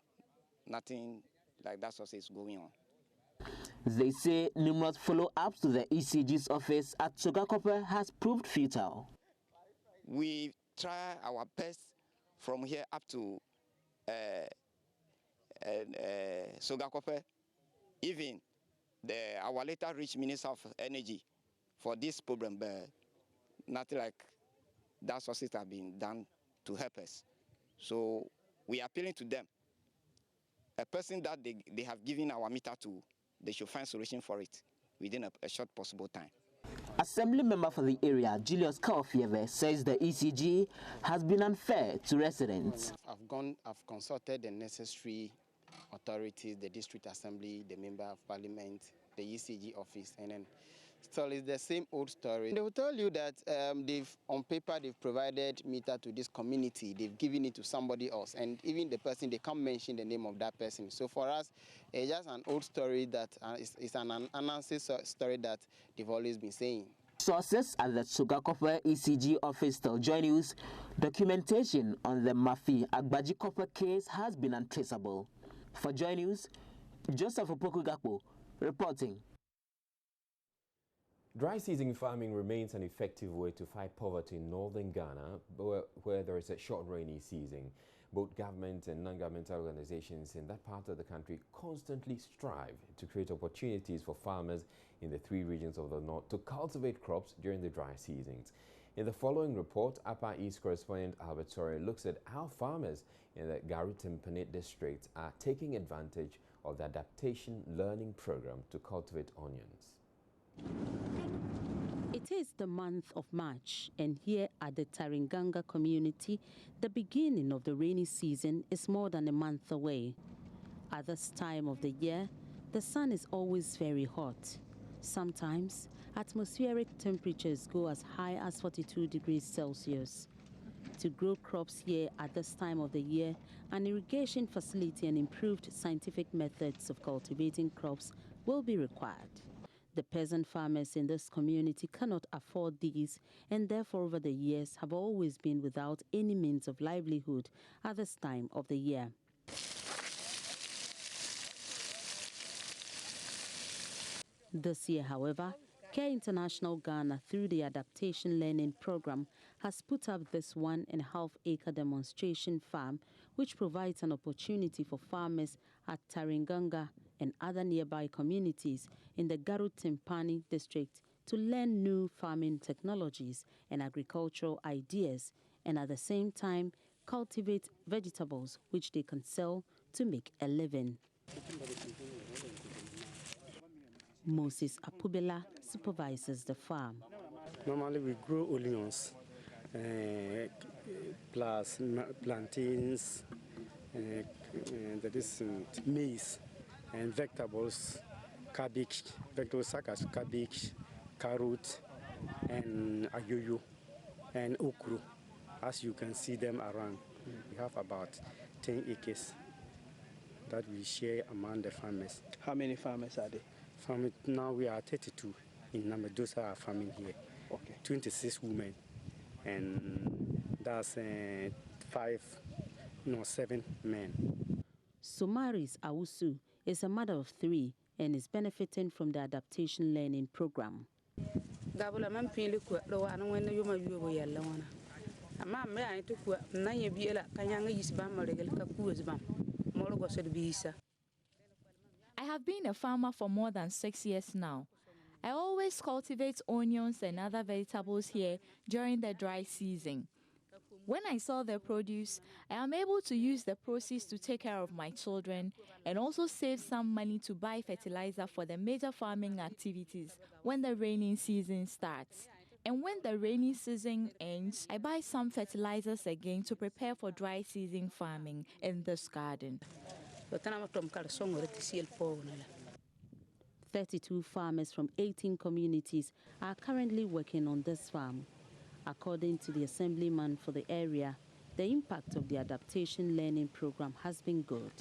nothing like that sort is going on. They say numerous follow-ups to the ECG's office at Glaucoma has proved futile. We try our best from here up to Glaucoma. Even our later reached Minister of Energy for this problem, but nothing like that sources have been done to help us. So we are appealing to them. A person that they have given our meter to, they should find solution for it within a short possible time. Assembly member for the area, Julius Kaofieve, says the ECG has been unfair to residents. I've consulted the necessary authorities, the district assembly, the member of parliament, the ECG office, and then still it's the same old story. They will tell you that on paper they've provided meter to this community, they've given it to somebody else, and even the person, they can't mention the name of that person. So for us, it's just an old story that it's an unanswered story that they've always been saying. Sources at the Glaucoma ECG office tell Joy News documentation on the Mafi Glaucoma case has been untraceable. For Joy News, Joseph Opokugapo reporting. Dry season farming remains an effective way to fight poverty in northern Ghana, where there is a short rainy season. Both government and non-governmental organizations in that part of the country constantly strive to create opportunities for farmers in the 3 regions of the north to cultivate crops during the dry seasons. In the following report, Upper East correspondent Albert Sore looks at how farmers in the Garu-Timpani district are taking advantage of the adaptation learning program to cultivate onions. It is the month of March, and here at the Taringanga community, the beginning of the rainy season is more than a month away. At this time of the year, the sun is always very hot. Sometimes, atmospheric temperatures go as high as 42 degrees Celsius. To grow crops here at this time of the year, an irrigation facility and improved scientific methods of cultivating crops will be required. The peasant farmers in this community cannot afford these, and therefore over the years have always been without any means of livelihood at this time of the year. This year, however, Care International Ghana, through the Adaptation Learning Program, has put up this 1.5-acre demonstration farm, which provides an opportunity for farmers at Taringanga and other nearby communities in the Garu-Timpani district to learn new farming technologies and agricultural ideas, and at the same time cultivate vegetables which they can sell to make a living. Moses Apubela supervises the farm. Normally we grow onions, plus plantains, that is maize, and vegetables, cabbage, vegetables such as cabbage, carrot, and ayoyo, and okra. As you can see them around, we have about 10 acres that we share among the farmers. How many farmers are there? Now we are 32 in Namadosa are farming here. Okay. 26 women, and that's 7 men. Somaris Awusu is a mother of 3 and is benefiting from the adaptation learning program. I have been a farmer for more than 6 years now. I always cultivate onions and other vegetables here during the dry season. When I sell the produce, I am able to use the proceeds to take care of my children and also save some money to buy fertilizer for the major farming activities when the rainy season starts. And when the rainy season ends, I buy some fertilizers again to prepare for dry season farming in this garden. 32 farmers from 18 communities are currently working on this farm. According to the assemblyman for the area, the impact of the adaptation learning program has been good.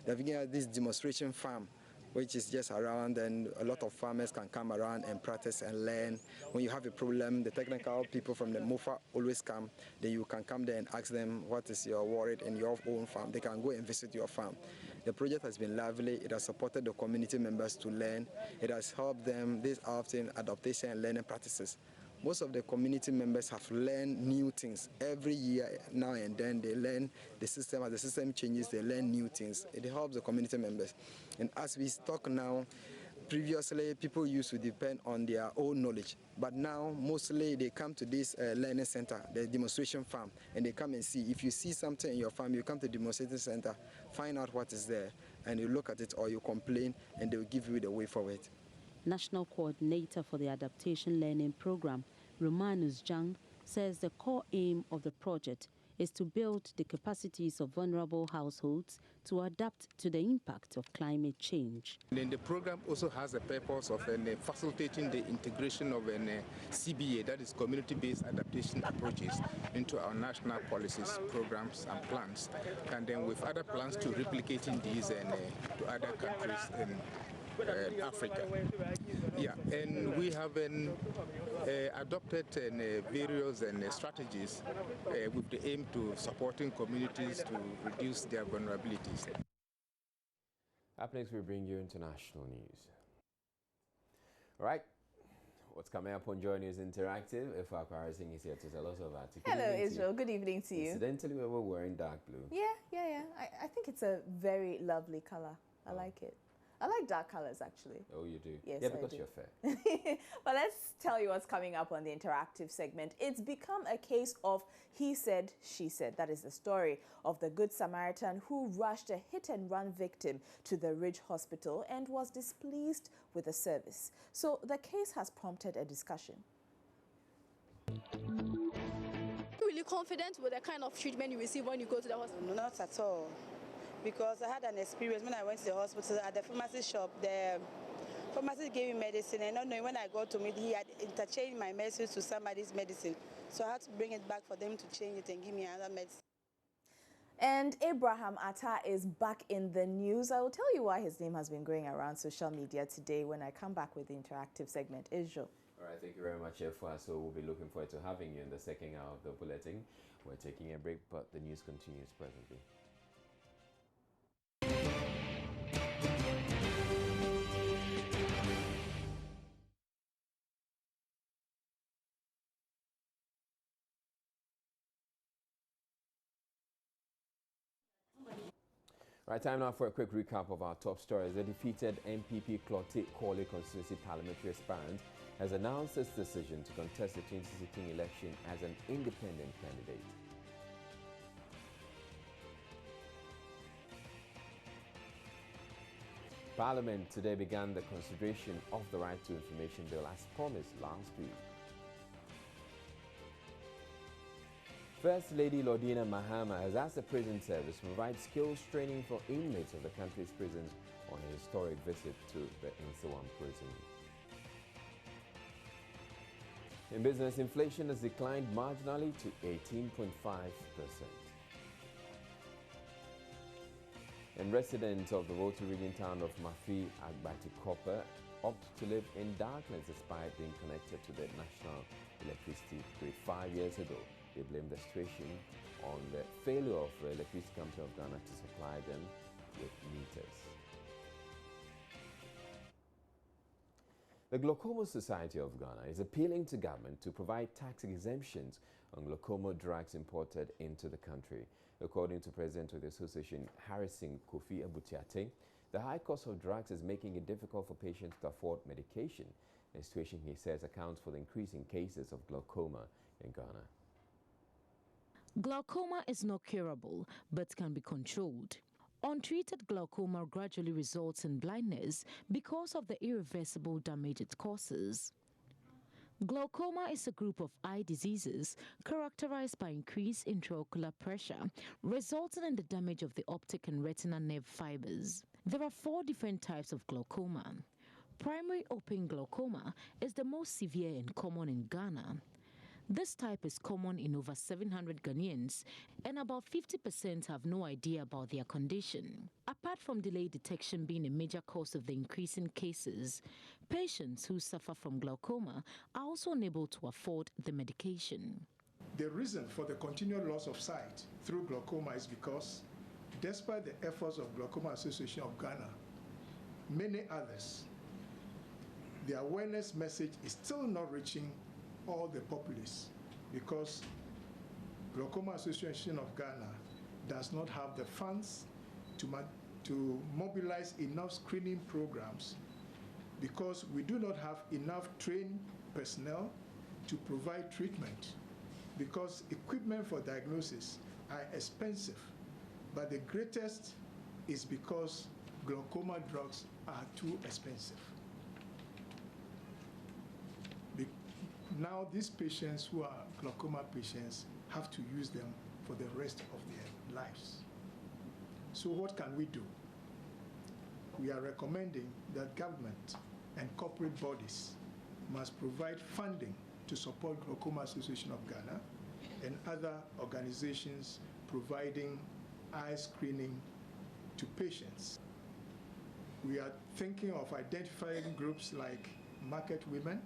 They're beginning at this demonstration farm, which is just around, and a lot of farmers can come around and practice and learn. When you have a problem, the technical people from the MOFA always come. Then you can come there and ask them what is your worry in your own farm. They can go and visit your farm. The project has been lovely. It has supported the community members to learn. It has helped them this often adaptation and learning practices. Most of the community members have learned new things. Every year, now and then, they learn the system. As the system changes, they learn new things. It helps the community members. And as we talk now, previously, people used to depend on their own knowledge. But now, mostly, they come to this learning center, the demonstration farm, and they come and see. If you see something in your farm, you come to the demonstration center, find out what is there, and you look at it or you complain, and they will give you the way forward. National Coordinator for the Adaptation Learning Program, Romanus Jang, says the core aim of the project is to build the capacities of vulnerable households to adapt to the impact of climate change. And then the program also has a purpose of facilitating the integration of CBA, that is community-based adaptation approaches, into our national policies, programs and plans, and then with other plans to replicating these to other countries in Africa. Yeah, and we have adopted various strategies with the aim to supporting communities to reduce their vulnerabilities. Up next, we bring you international news. All right. What's coming up on Joy News Interactive? If our Singh is here to tell us about it. Hello, Israel. Good evening to you. Incidentally, we were wearing dark blue. Yeah. I think it's a very lovely color. I like it. I like dark colors, actually. Oh, you do? Yes, yeah, because I do. you're fair. But let's tell you what's coming up on the interactive segment. It's become a case of he said, she said. That is the story of the Good Samaritan who rushed a hit-and-run victim to the Ridge Hospital and was displeased with the service. So the case has prompted a discussion. Really confident with the kind of treatment you receive when you go to the hospital? No, not at all. Because I had an experience when I went to the hospital at the pharmacy shop. The pharmacist gave me medicine, and not knowing when I got to meet, he had interchanged my medicine to somebody's medicine. So I had to bring it back for them to change it and give me another medicine. And Abraham Atta is back in the news. I will tell you why his name has been going around social media today when I come back with the interactive segment. Israel. All right, thank you very much, Efwa. So we'll be looking forward to having you in the second hour of the bulletin. We're taking a break, but the news continues presently. Right, time now for a quick recap of our top stories. The defeated MPP Klautik-Korle constituency parliamentary aspirant has announced its decision to contest the 2016 election as an independent candidate. Parliament today began the consideration of the Right to Information Bill as promised last week. First Lady Lordina Mahama has asked the prison service to provide skills training for inmates of the country's prisons on a historic visit to the Nsawam prison. In business, inflation has declined marginally to 18.5%. And residents of the Volta region town of Mafi Agbati-Kopa opt to live in darkness despite being connected to the national electricity grid 5 years ago. They blame the situation on the failure of the Electricity Company of Ghana to supply them with meters. The Glaucoma Society of Ghana is appealing to government to provide tax exemptions on glaucoma drugs imported into the country. According to President of the Association, Harrison Kofi Abutiate, the high cost of drugs is making it difficult for patients to afford medication, a situation he says accounts for the increasing cases of glaucoma in Ghana. Glaucoma is not curable, but can be controlled. Untreated glaucoma gradually results in blindness because of the irreversible damage it causes. Glaucoma is a group of eye diseases characterized by increased intraocular pressure, resulting in the damage of the optic and retinal nerve fibers. There are 4 different types of glaucoma. Primary open glaucoma is the most severe and common in Ghana. This type is common in over 700 Ghanaians, and about 50% have no idea about their condition. Apart from delayed detection being a major cause of the increasing cases, patients who suffer from glaucoma are also unable to afford the medication. The reason for the continued loss of sight through glaucoma is because, despite the efforts of Glaucoma Association of Ghana, many others, the awareness message is still not reaching all the populace because Glaucoma Association of Ghana does not have the funds to mobilize enough screening programs because we do not have enough trained personnel to provide treatment because equipment for diagnosis are expensive, but the greatest is because glaucoma drugs are too expensive. Now these patients who are glaucoma patients have to use them for the rest of their lives. So what can we do? We are recommending that government and corporate bodies must provide funding to support Glaucoma Association of Ghana and other organizations providing eye screening to patients. We are thinking of identifying groups like market women,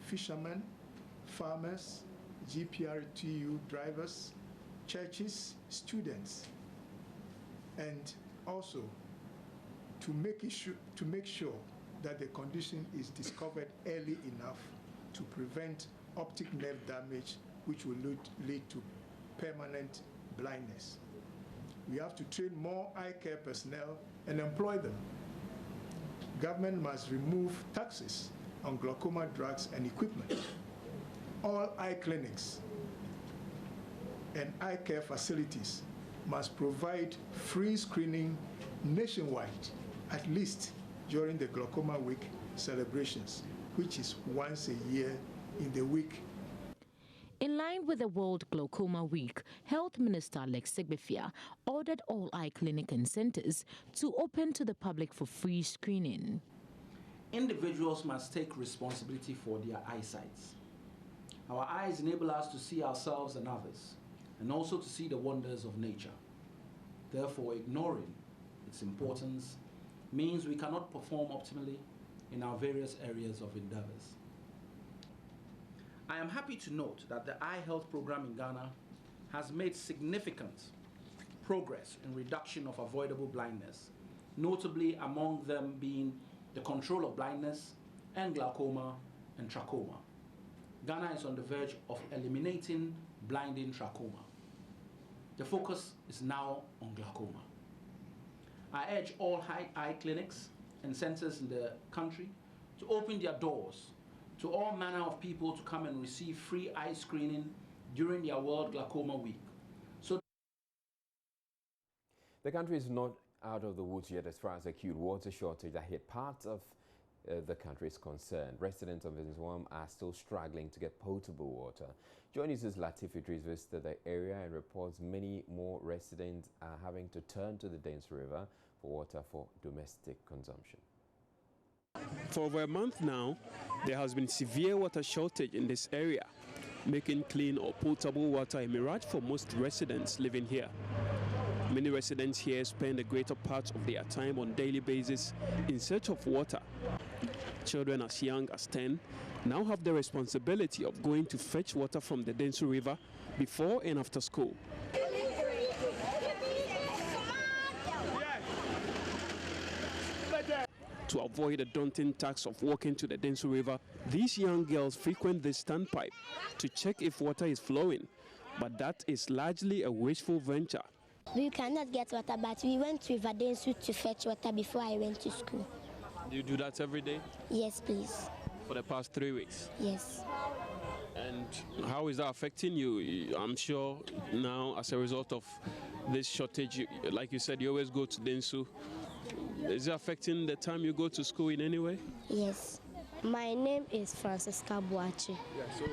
fishermen, farmers, GPRTU drivers, churches, students, and also to make sure that the condition is discovered early enough to prevent optic nerve damage, which will lead to permanent blindness. We have to train more eye care personnel and employ them. Government must remove taxes on glaucoma drugs and equipment. All eye clinics and eye care facilities must provide free screening nationwide, at least during the Glaucoma Week celebrations, which is once a year in the week. In line with the World Glaucoma Week, Health Minister Alex Segbefia ordered all eye clinic and centers to open to the public for free screening. Individuals must take responsibility for their eyesight. Our eyes enable us to see ourselves and others, and also to see the wonders of nature. Therefore, ignoring its importance means we cannot perform optimally in our various areas of endeavors. I am happy to note that the eye health program in Ghana has made significant progress in reduction of avoidable blindness, notably among them being the control of blindness and glaucoma and trachoma. Ghana is on the verge of eliminating blinding trachoma. The focus is now on glaucoma. I urge all eye clinics and centers in the country to open their doors to all manner of people to come and receive free eye screening during their World Glaucoma Week. The country is not out of the woods yet as far as acute water shortage that hit parts of the country is concerned. Residents of Nsawam are still struggling to get potable water. Joining us, Latif Idris visited the area and reports many more residents are having to turn to the Dense River for water for domestic consumption. For over a month now, there has been severe water shortage in this area, making clean or potable water a mirage for most residents living here. Many residents here spend a greater part of their time on a daily basis in search of water. Children as young as 10 now have the responsibility of going to fetch water from the Densu River before and after school. To avoid the daunting task of walking to the Densu River, these young girls frequent this standpipe to check if water is flowing, but that is largely a wasteful venture. We cannot get water, but we went to River Densu to fetch water before I went to school. Do you do that every day? Yes, please. For the past 3 weeks? Yes. And how is that affecting you? I'm sure now, as a result of this shortage, like you said, you always go to Densu. Is it affecting the time you go to school in any way? Yes. My name is Francisca Boache. Yeah, so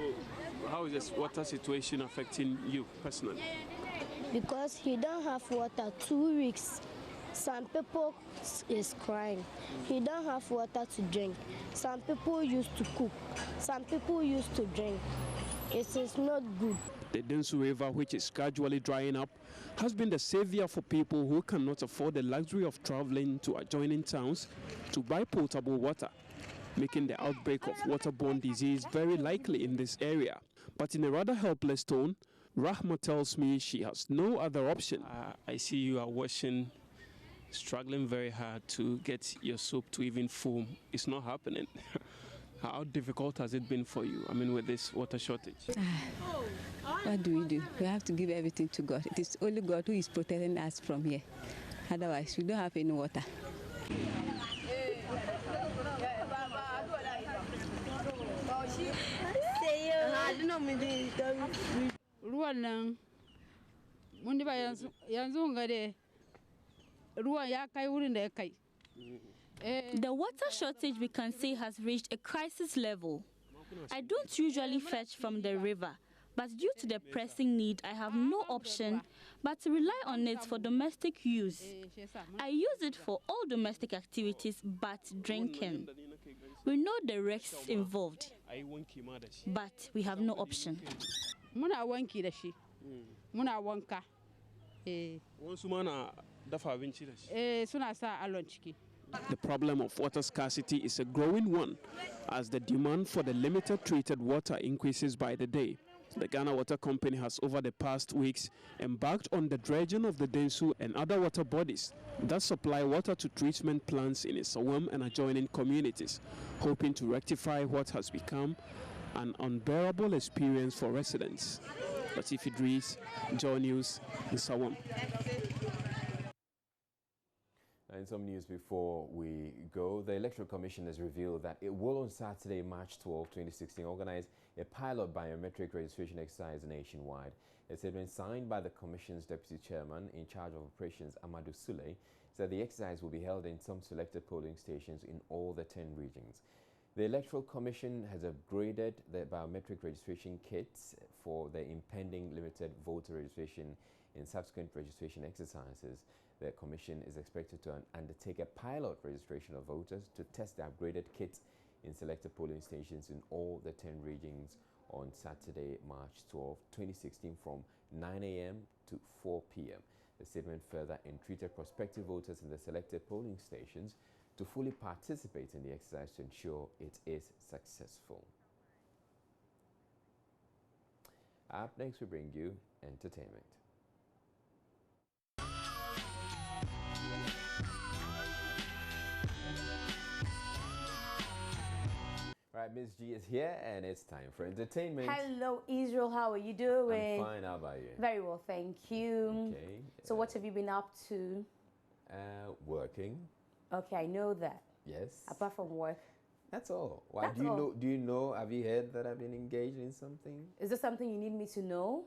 how is this water situation affecting you personally? Because you don't have water 2 weeks. Some people is crying. You don't have water to drink. Some people used to cook. Some people used to drink. It is not good. The Densu River, which is gradually drying up, has been the savior for people who cannot afford the luxury of traveling to adjoining towns to buy potable water, making the outbreak of waterborne disease very likely in this area. But in a rather helpless tone, Rahma tells me she has no other option. I see you are washing, struggling very hard to get your soap to even foam. It's not happening. How difficult has it been for you, with this water shortage? What do? We have to give everything to God. It is only God who is protecting us from here. Otherwise, we don't have any water. The water shortage, we can say, has reached a crisis level. I don't usually fetch from the river, but due to the pressing need, I have no option but to rely on it for domestic use. I use it for all domestic activities but drinking. We know the risks involved, but we have no option. The problem of water scarcity is a growing one as the demand for the limited treated water increases by the day. The Ghana Water Company has over the past weeks embarked on the dredging of the Densu and other water bodies that supply water to treatment plants in Nsawam and adjoining communities, hoping to rectify what has become an unbearable experience for residents. Latif Idris, Joy News, and so on. And some news before we go. The Electoral Commission has revealed that it will on Saturday, March 12, 2016, organize a pilot biometric registration exercise nationwide. A statement signed by the Commission's Deputy Chairman in charge of operations, Amadou Sule, said the exercise will be held in some selected polling stations in all the 10 regions. The Electoral Commission has upgraded the biometric registration kits for the impending limited voter registration in subsequent registration exercises. The Commission is expected to undertake a pilot registration of voters to test the upgraded kits in selected polling stations in all the 10 regions on Saturday, March 12, 2016 from 9 a.m. to 4 p.m. The statement further entreated prospective voters in the selected polling stations to fully participate in the exercise to ensure it is successful. Up next, we bring you entertainment. Right, Miss G is here, and it's time for entertainment. Hello, Israel. How are you doing? I'm fine. How about you? Very well, thank you. Okay. So what have you been up to? Working. Okay, I know that. Yes. Apart from work. That's all. Why? That's do you all. know? Do you know? Have you heard that I've been engaged in something? Is there something you need me to know?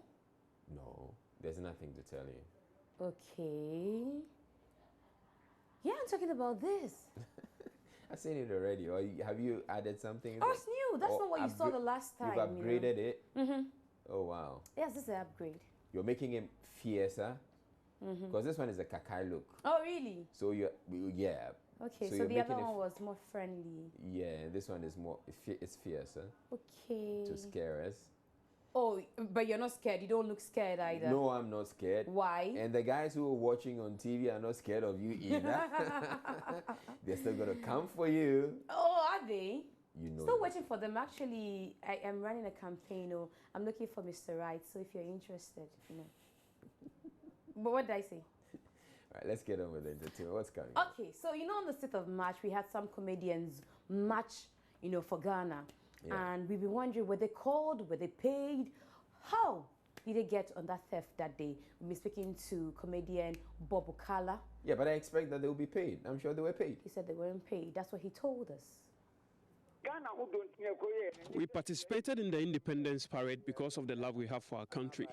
No, there's nothing to tell you. Okay. Yeah, I'm talking about this. I've seen it already. Or have you added something? Oh, it's new. That's not what you saw the last time. You've upgraded it? Mm-hmm. Oh, wow. Yes, this is an upgrade. You're making him fiercer? Because this one is a kakai look. Oh, really? So yeah. Okay, so the other one was more friendly. Yeah, this one is more, it's fiercer. Okay. To scare us. Oh, but you're not scared. You don't look scared either. No, I'm not scared. Why? And the guys who are watching on TV are not scared of you either. They're still going to come for you. Oh, are they? You know. Still waiting for them. Actually, I am running a campaign. Oh, I'm looking for Mr. Right. So if you're interested, you know. But what did I say? All right, let's get on with the entertainment. What's coming? Okay, so you know, on the 6th of March, we had some comedians march, you know, for Ghana. Yeah. And we've been wondering, were they called? Were they paid? How did they get on that theft that day? We've been speaking to comedian Bob Okala. Yeah, but I expect that they will be paid. I'm sure they were paid. He said they weren't paid. That's what he told us. We participated in the Independence Parade because of the love we have for our country.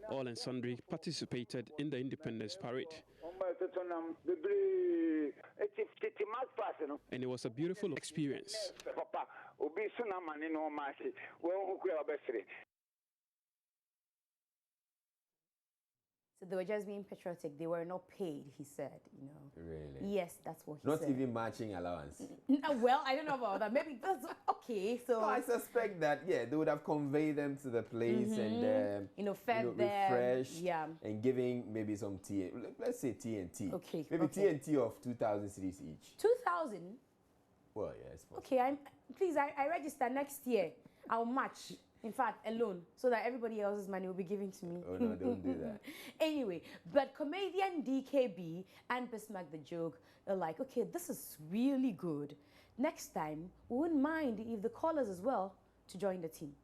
All and sundry participated in the Independence Parade. And it was a beautiful experience. So they were just being patriotic. They were not paid, he said, you know. Really? Yes, that's what he said. Not even matching allowance. Well, I don't know about that. Maybe that's okay. So no, I suspect that, yeah, they would have conveyed them to the place and, you know, fed them. Refreshed. Yeah. And giving maybe some tea. Let's say TNT. Okay. Maybe TNT of 2,000 cedis each. 2,000? Well, yeah, it's possible. Okay, please, I register next year. I'll match. In fact, alone, so that everybody else's money will be given to me. Oh, no, don't do that. Anyway, but comedian DKB and Bismarck the Joke are like, okay, this is really good. Next time, we wouldn't mind if the callers as well to join the team.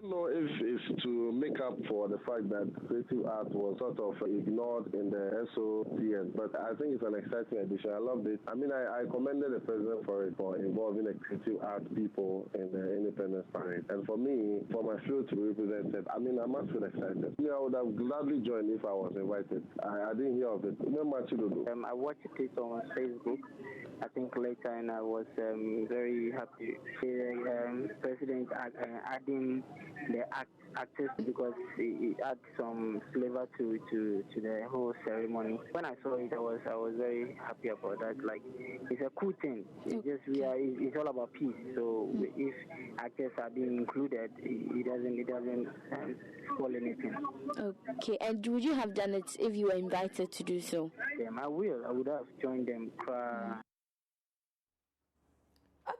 No, it's to make up for the fact that creative art was sort of ignored in the SOTS, but I think it's an exciting addition. I loved it. I mean, I commended the president for involving the creative art people in the Independence Parade. And for me, for my field to be represented, I mean, I must feel excited. I would have gladly joined if I was invited. I didn't hear of it. I watched it on Facebook, I think later, and I was very happy. The president adding the actors because it adds some flavor to the whole ceremony. When I saw it, I was very happy about that. Like, it's a cool thing. It's just it's all about peace. So if actors are being included, it doesn't spoil anything. Okay, and would you have done it if you were invited to do so? Yeah, I will. I would have joined them.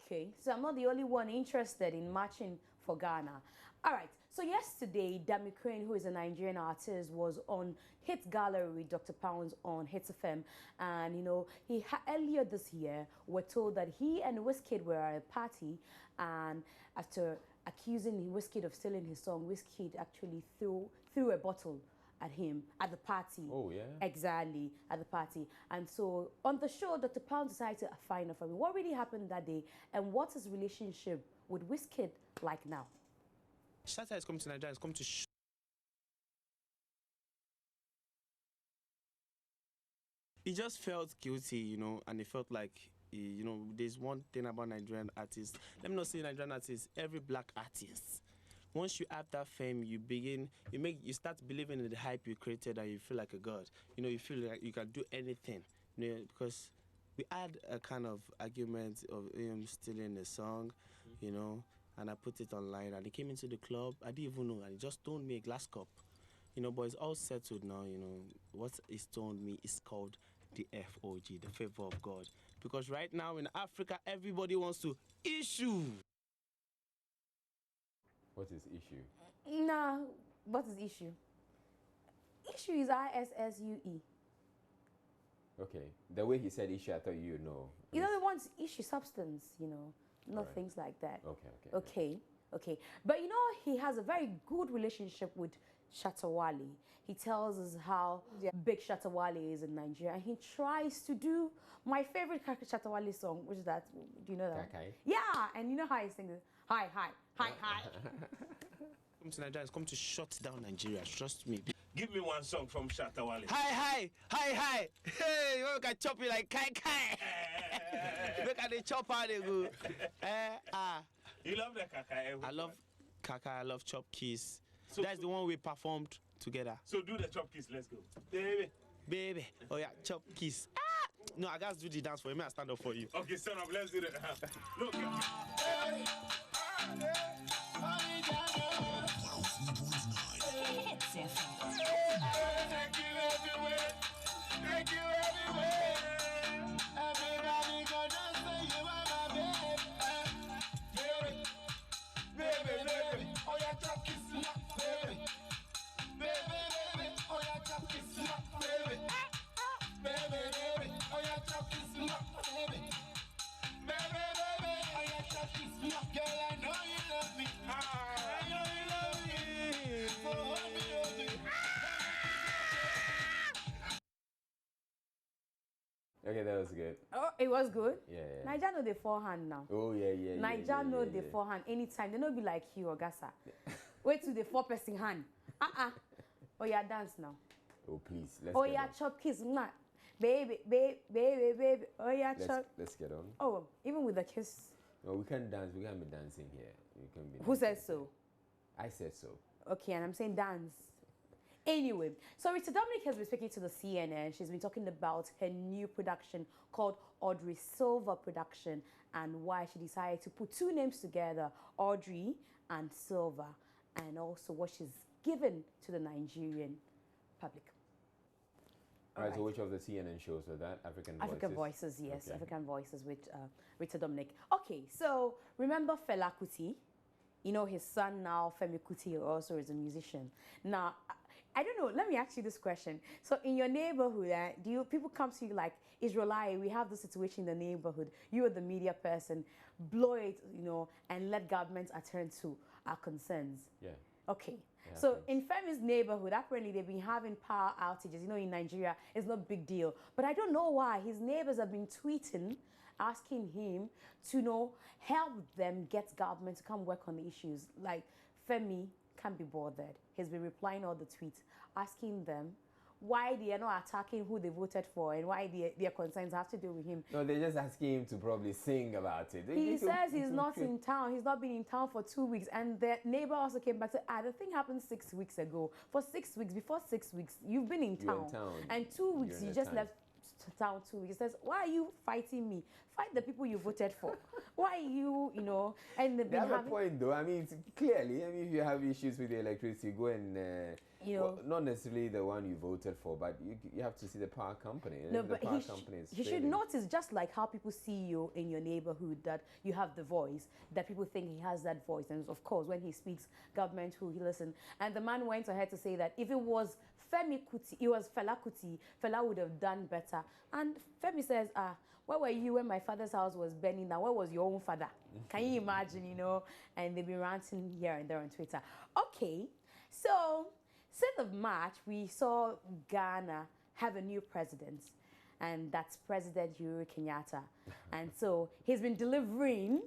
Okay, so I'm not the only one interested in marching for Ghana. All right, So yesterday, Dami Crane, who is a Nigerian artist, was on Hit Gallery with Dr. Pounds on Hits FM. And, you know, earlier this year, we're told that he and Wizkid were at a party. And after accusing Wizkid of stealing his song, Wizkid actually threw a bottle at him at the party. Oh, yeah? Exactly, at the party. And so on the show, Dr. Pound decided to find out from him what really happened that day and what's his relationship with Wizkid like now. Shatta has come to Nigeria, has come to he just felt guilty, you know, and he felt like, you know, there's one thing about Nigerian artists. Let me not say Nigerian artists, every black artist. Once you have that fame, you start believing in the hype you created and you feel like a god. You know, you feel like you can do anything. You know, because we had a kind of argument of him stealing a song, you know, and I put it online and he came into the club. I didn't even know, and he just stoned me a glass cup. You know, but it's all settled now, you know. What he stoned me is called the FOG, the favor of God. Because right now in Africa, everybody wants to issue. What is issue? Nah, what is issue? Issue is ISSUE. Okay. The way he said issue, I thought you know. You know, they want issue substance, you know, not right. things like that. Okay. Okay. But you know, he has a very good relationship with Shatta Wale. He tells us how big Shatta Wale is in Nigeria, and he tries to do my favorite Shatta Wale song, which is that. Do you know that? Kakai. Yeah, and you know how he sings it. Hi. Come to Nigeria, come to shut down Nigeria. Trust me. Give me one song from Shatta Wale. Hi. Hey, you can chop it like kai. Look at the chop how they go. You love the Kakai? I love Kaka. I love Chop Kiss. So that's the one we performed together. So do the Chop Kiss. Let's go, baby. Oh yeah, Chop Kiss. No, I gotta do the dance for you. I stand up for you. Okay, stand up. Let's do that. Look. Thank you everywhere. Everybody gonna say you are my baby. Oh yeah, Chop Kiss, baby. Oh yeah, Chop Kiss, baby. Oh yeah, Chop Kiss, baby. Oh yeah, Chop Kiss, girl, I know you love me. I know you love me. So hold me. Okay, that was good. Oh, it was good? Yeah. Nigeria know the forehand now. Oh, yeah. Nigeria know the forehand anytime. They don't be like you, Ogasa. Wait till the 4-person hand. Oh, yeah, dance now. Oh, please. Oh, yeah, Chop Kiss. Baby. Oh, yeah, Chop. Let's get on. Oh, even with the kiss. No, we can't dance. We can't be dancing here. Who said so? I said so. Okay, and I'm saying dance. Anyway, so Rita Dominic has been speaking to the CNN. She's been talking about her new production called Audrey Silver Production and why she decided to put two names together, Audrey and Silver, and also what she's given to the Nigerian public. All right, so which of the CNN shows were that? African Voices, yes. Okay. African Voices with Rita Dominic. Okay, so remember Fela Kuti? You know, his son now, Femi Kuti, also is a musician. Now, I don't know, let me ask you this question. So in your neighborhood, people come to you like, Israeli, we have this situation in the neighborhood. You are the media person, blow it, you know, and let government attend to our concerns. Yeah. Okay. So in Femi's neighborhood, apparently they've been having power outages. You know, in Nigeria, it's not a big deal. But I don't know why. His neighbors have been tweeting, asking him to, you know, help them get government to come work on the issues. Like, Femi can't be bothered. He's been replying all the tweets, asking them why they are not attacking who they voted for and why their concerns have to do with him. No, they're just asking him to probably sing about it. He says he's not in town. He's not been in town for 2 weeks. And the neighbor also came back to, the thing happened 6 weeks ago. For 6 weeks, before 6 weeks, you've been in town. And 2 weeks, you just left town 2 weeks. He says, why are you fighting me? Fight the people you voted for. Why you know, and they've been having... a point though. I mean, clearly, if you have issues with the electricity, go and Well, not necessarily the one you voted for, but you have to see the power company. No, the but power company is he should notice, just like how people see you in your neighborhood, that you have the voice, that people think he has that voice. And of course, when he speaks, government who he listen. And the man went ahead to say that if it was Femi Kuti, it was Fela Kuti, Fela would have done better. And Femi says, where were you when my father's house was burning down? Where was your own father? Can you imagine, you know? And they've been ranting here and there on Twitter. Okay, so 6th of March, we saw Ghana have a new president, and that's President Uhuru Kenyatta. And so he's been delivering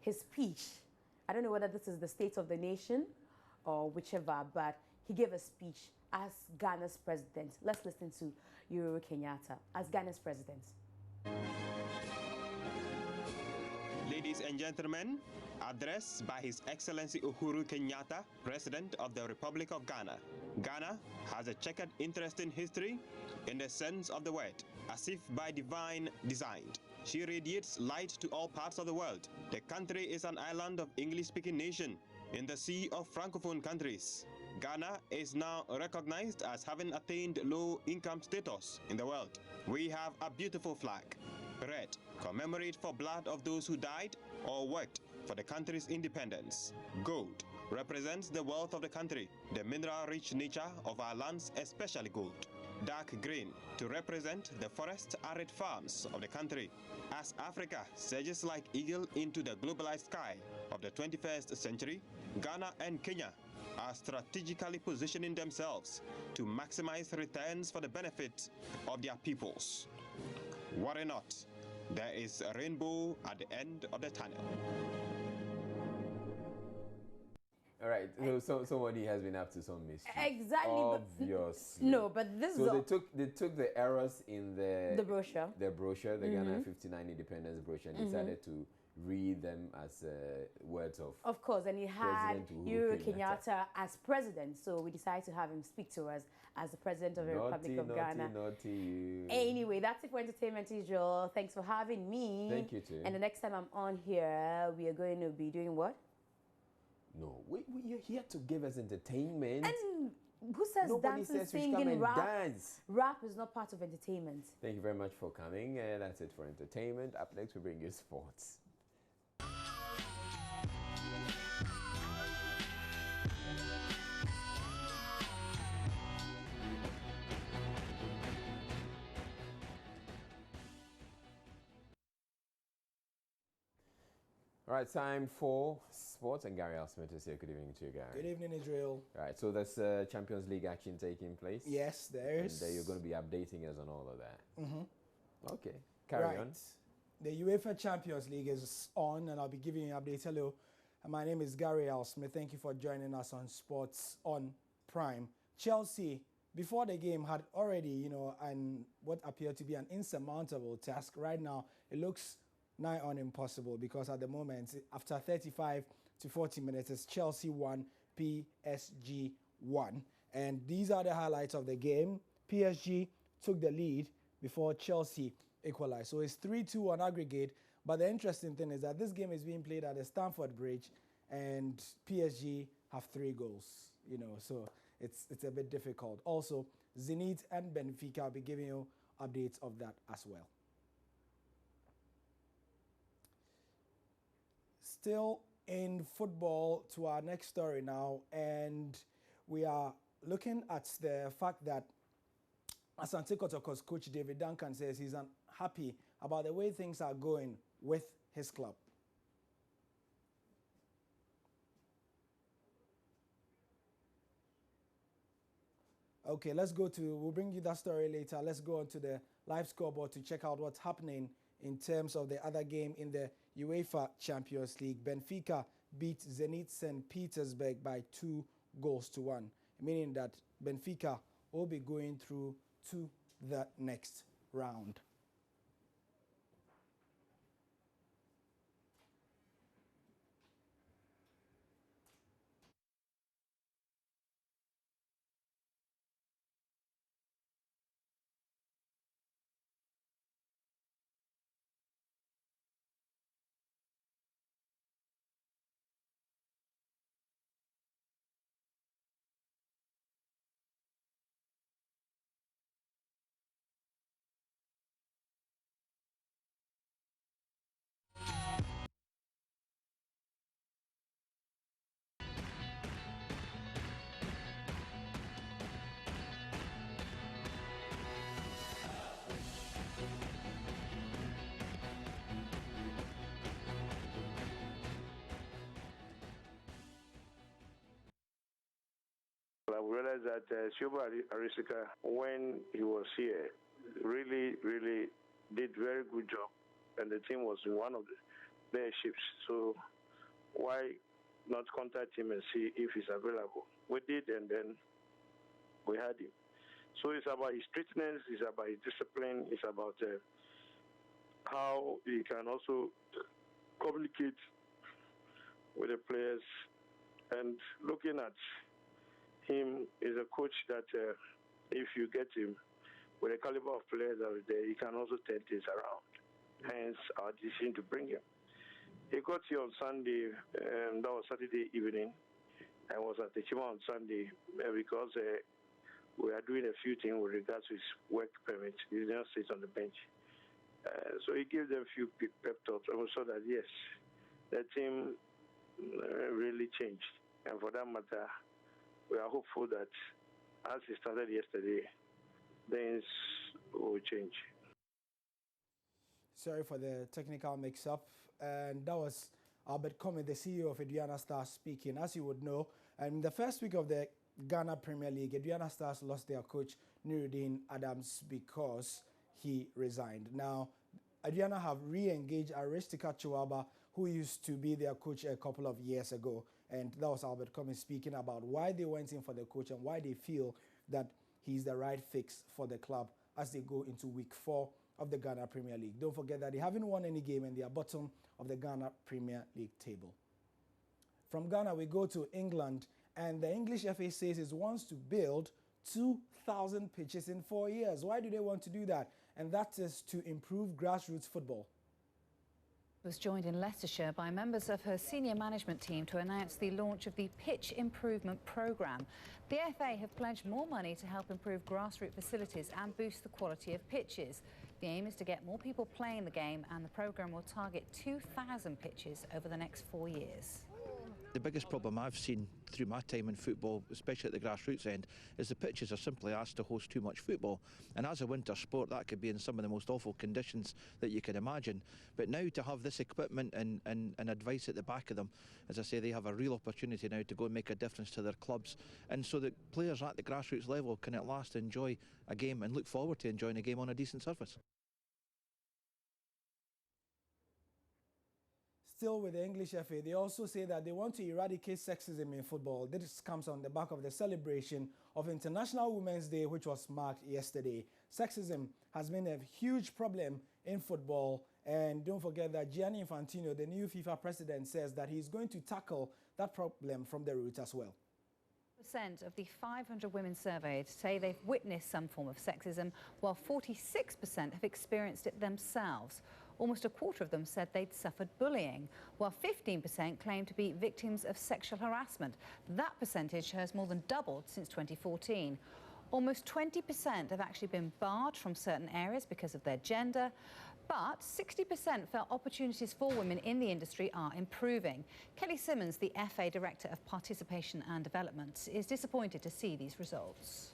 his speech. I don't know whether this is the State of the Nation or whichever, but he gave a speech as Ghana's president. Let's listen to Uhuru Kenyatta as Ghana's president. Ladies and gentlemen, addressed by His Excellency Uhuru Kenyatta, President of the Republic of Ghana. Ghana has a checkered interesting history in the sense of the word, as if by divine design. She radiates light to all parts of the world. The country is an island of English-speaking nation in the sea of Francophone countries. Ghana is now recognized as having attained low-income status in the world. We have a beautiful flag. Red, commemorate for blood of those who died or worked for the country's independence. Gold represents the wealth of the country, the mineral-rich nature of our lands, especially gold. Dark green to represent the forest-arid farms of the country. As Africa surges like eagle into the globalized sky of the 21st century, Ghana and Kenya are strategically positioning themselves to maximize returns for the benefit of their peoples. Worry not, there is a rainbow at the end of the tunnel. All right, so somebody has been up to some mischief. Exactly. Obviously. No, but this so is... they took the errors in the brochure. The brochure, the Ghana 59 Independence brochure, and decided to read them as words of... Of course, and he had Uhuru Kenyatta as president, so we decided to have him speak to us as the president of the Republic of Ghana. Naughty you. Anyway, that's it for Entertainment, Israel. Thanks for having me. Thank you too. And the next time I'm on here, we are going to be doing what? No, you're here to give us entertainment. And who says dancing, singing, rap? Dance. Rap is not part of entertainment. Thank you very much for coming. That's it for entertainment. Up next, we bring you sports. All right, time for sports, and Gary Smith is here. Good evening to you, Gary. Good evening, Israel. All right, so there's Champions League action taking place. Yes, there is. And you're going to be updating us on all of that. Okay, carry on. The UEFA Champions League is on, and I'll be giving you an update. Hello, my name is Gary Smith. Thank you for joining us on Sports on Prime. Chelsea, before the game, had already, what appeared to be an insurmountable task. Right now, it looks nigh on impossible, because at the moment, after 35 to 40 minutes, it's Chelsea 1, PSG 1. And these are the highlights of the game. PSG took the lead before Chelsea equalized. So it's 3-2 on aggregate. But the interesting thing is that this game is being played at the Stamford Bridge, and PSG have 3 goals. So it's a bit difficult. Also, Zenit and Benfica, I'll be giving you updates of that as well. Still in football, to our next story now, and we are looking at the fact that Asante Kotoko's coach David Duncan says he's unhappy about the way things are going with his club. Okay, we'll bring you that story later. Let's go on to the live scoreboard to check out what's happening in terms of the other game in the UEFA Champions League. Benfica beat Zenit St. Petersburg by 2-1, meaning that Benfica will be going through to the next round. realized that Shuba Arisika, when he was here, really did very good job, and the team was in one of their ships. So why not contact him and see if he's available? We did, and then we had him. So it's about his strictness, it's about his discipline, it's about how he can also communicate with the players. And looking at him is a coach that if you get him with the caliber of players that are there, he can also turn things around. Hence our decision to bring him. He got here on Sunday, that was Saturday evening. I was at the Shama on Sunday because we are doing a few things with regards to his work permit. He did not sit on the bench. So he gave them a few pep talks and we saw that, yes, the team really changed. And for that matter, we are hopeful that as it started yesterday, things will change. Sorry for the technical mix-up. And that was Albert Comey, the CEO of Aduana Stars, speaking. As you would know, in the first week of the Ghana Premier League, Aduana Stars lost their coach, Nuruddin Adams, because he resigned. Now, Aduana have re-engaged Aristika Chiwaba, who used to be their coach a couple of years ago. And that was Albert Comey speaking about why they went in for the coach and why they feel that he's the right fix for the club as they go into week 4 of the Ghana Premier League. Don't forget that they haven't won any game and they are bottom of the Ghana Premier League table. From Ghana, we go to England, and the English FA says it wants to build 2,000 pitches in 4 years. Why do they want to do that? And that is to improve grassroots football. Was joined in Leicestershire by members of her senior management team to announce the launch of the Pitch Improvement Programme. The FA have pledged more money to help improve grassroots facilities and boost the quality of pitches. The aim is to get more people playing the game, and the programme will target 2,000 pitches over the next 4 years. The biggest problem I've seen through my time in football, especially at the grassroots end, is the pitches are simply asked to host too much football. And as a winter sport, that could be in some of the most awful conditions that you can imagine. But now to have this equipment and advice at the back of them, as I say, they have a real opportunity now to go and make a difference to their clubs. And so that players at the grassroots level can at last enjoy a game and look forward to enjoying a game on a decent surface. Still with the English FA, they also say that they want to eradicate sexism in football. This comes on the back of the celebration of International Women's Day, which was marked yesterday. Sexism has been a huge problem in football, and don't forget that Gianni Infantino, the new FIFA president, says that he's going to tackle that problem from the root as well. % of the 500 women surveyed say they've witnessed some form of sexism, while 46% have experienced it themselves. Almost a quarter of them said they'd suffered bullying, while 15% claim to be victims of sexual harassment. That percentage has more than doubled since 2014. Almost 20% have actually been barred from certain areas because of their gender, but 60% felt opportunities for women in the industry are improving. Kelly Simmons, the FA Director of Participation and Development, is disappointed to see these results.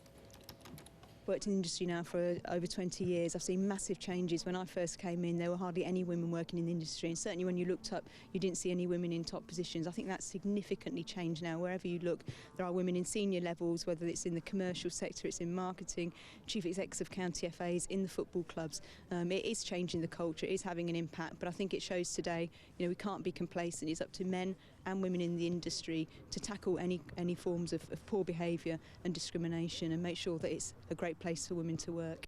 Worked in the industry now for over 20 years. I've seen massive changes. When I first came in, there were hardly any women working in the industry, and certainly when you looked up, you didn't see any women in top positions. I think that's significantly changed now. Wherever you look, there are women in senior levels, whether it's in the commercial sector, it's in marketing, chief execs of county FAs, in the football clubs. It is changing the culture, it is having an impact, but I think it shows today, you know, we can't be complacent. It's up to men and women in the industry to tackle any forms of poor behaviour and discrimination and make sure that it's a great place for women to work.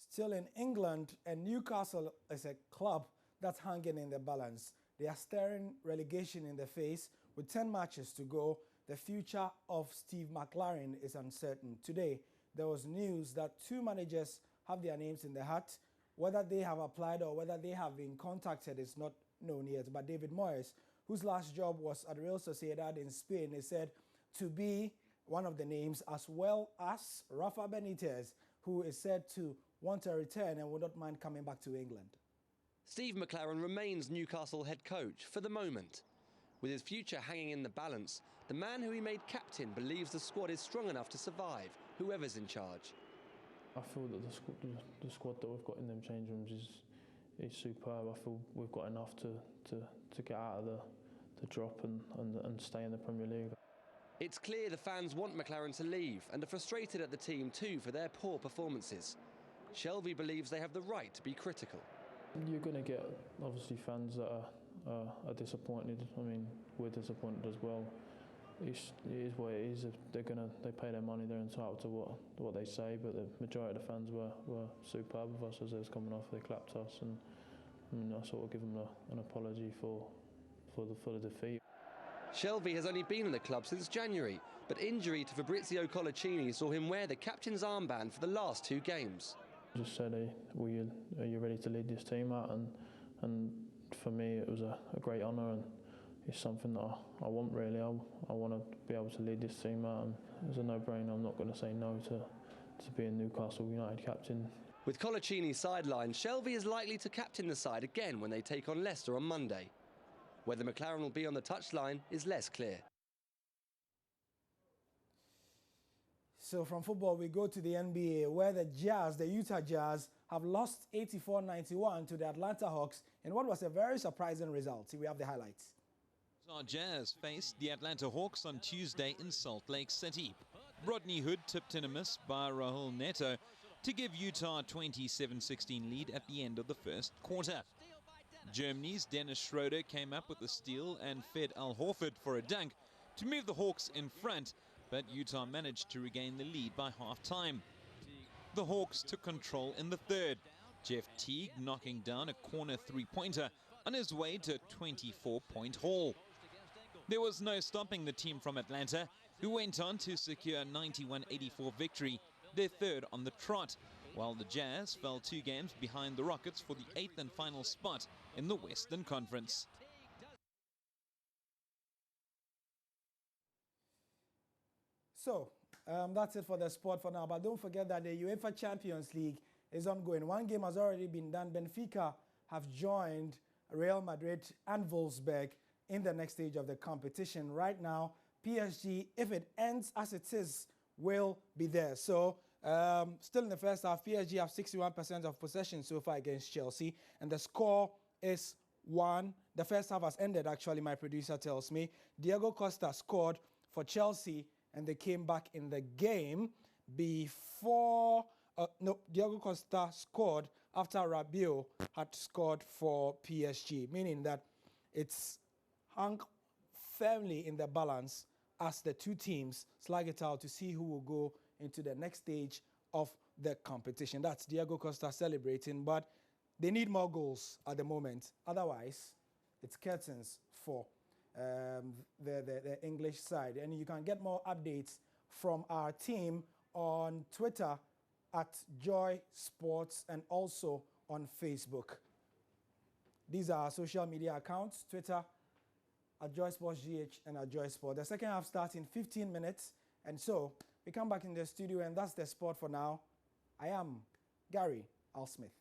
Still in England, and Newcastle is a club that's hanging in the balance. They are staring relegation in the face with 10 matches to go. The future of Steve McLaren is uncertain. Today, there was news that 2 managers have their names in the hat. Whether they have applied or whether they have been contacted is not known yet. But David Moyes, whose last job was at Real Sociedad in Spain, is said to be one of the names, as well as Rafa Benitez, who is said to want a return and would not mind coming back to England. Steve McLaren remains Newcastle head coach for the moment. With his future hanging in the balance, the man who he made captain believes the squad is strong enough to survive whoever's in charge. I feel that the squad that we've got in them change rooms is superb. I feel we've got enough to get out of the drop and stay in the Premier League. It's clear the fans want McLaren to leave and are frustrated at the team too for their poor performances. Shelvey believes they have the right to be critical. You're going to get, obviously, fans that are disappointed. I mean, we're disappointed as well. It is what it is. They pay their money, they're entitled to what they say, but the majority of the fans were superb with us as they was coming off. They clapped us, and I sort of give them an apology for the defeat. Shelvey has only been in the club since January, but injury to Fabrizio Collicini saw him wear the captain's armband for the last 2 games. Just said, hey, are you ready to lead this team out? And for me, it was a great honour, and it's something that I want really. I want to be able to lead this team out, and it's a no-brainer. I'm not going to say no to being Newcastle United captain. With Collicini sidelined, Shelvey is likely to captain the side again when they take on Leicester on Monday. Whether McLaren will be on the touchline is less clear. So from football, we go to the NBA, where the Utah Jazz, have lost 84-91 to the Atlanta Hawks in what was a very surprising result. We have the highlights. Utah Jazz faced the Atlanta Hawks on Tuesday in Salt Lake City. Rodney Hood tipped in a miss by Raul Neto to give Utah a 27-16 lead at the end of the first quarter. Germany's Dennis Schroeder came up with a steal and fed Al Horford for a dunk to move the Hawks in front, but Utah managed to regain the lead by half-time. The Hawks took control in the third, Jeff Teague knocking down a corner three-pointer on his way to a 24-point haul. There was no stopping the team from Atlanta, who went on to secure a 91-84 victory, their third on the trot, while the Jazz fell 2 games behind the Rockets for the 8th and final spot in the Western Conference. So, that's it for the sport for now. But don't forget that the UEFA Champions League is ongoing. 1 game has already been done. Benfica have joined Real Madrid and Wolfsburg in the next stage of the competition. Right now, PSG, if it ends as it is, will be there. So, still in the first half, PSG have 61% of possession so far against Chelsea. And the score is 1. The first half has ended, actually, my producer tells me. Diego Costa scored for Chelsea, and they came back in the game before... Diego Costa scored after Rabiot had scored for PSG, meaning that it's hung firmly in the balance as the 2 teams slag it out to see who will go into the next stage of the competition. That's Diego Costa celebrating, but they need more goals at the moment. Otherwise, it's curtains for the English side. And you can get more updates from our team on Twitter at Joy Sports and also on Facebook. These are our social media accounts, Twitter at Joy Sports GH and at Joy Sport. The second half starts in 15 minutes. And so we come back in the studio, and that's the sport for now. I am Gary Al Smith.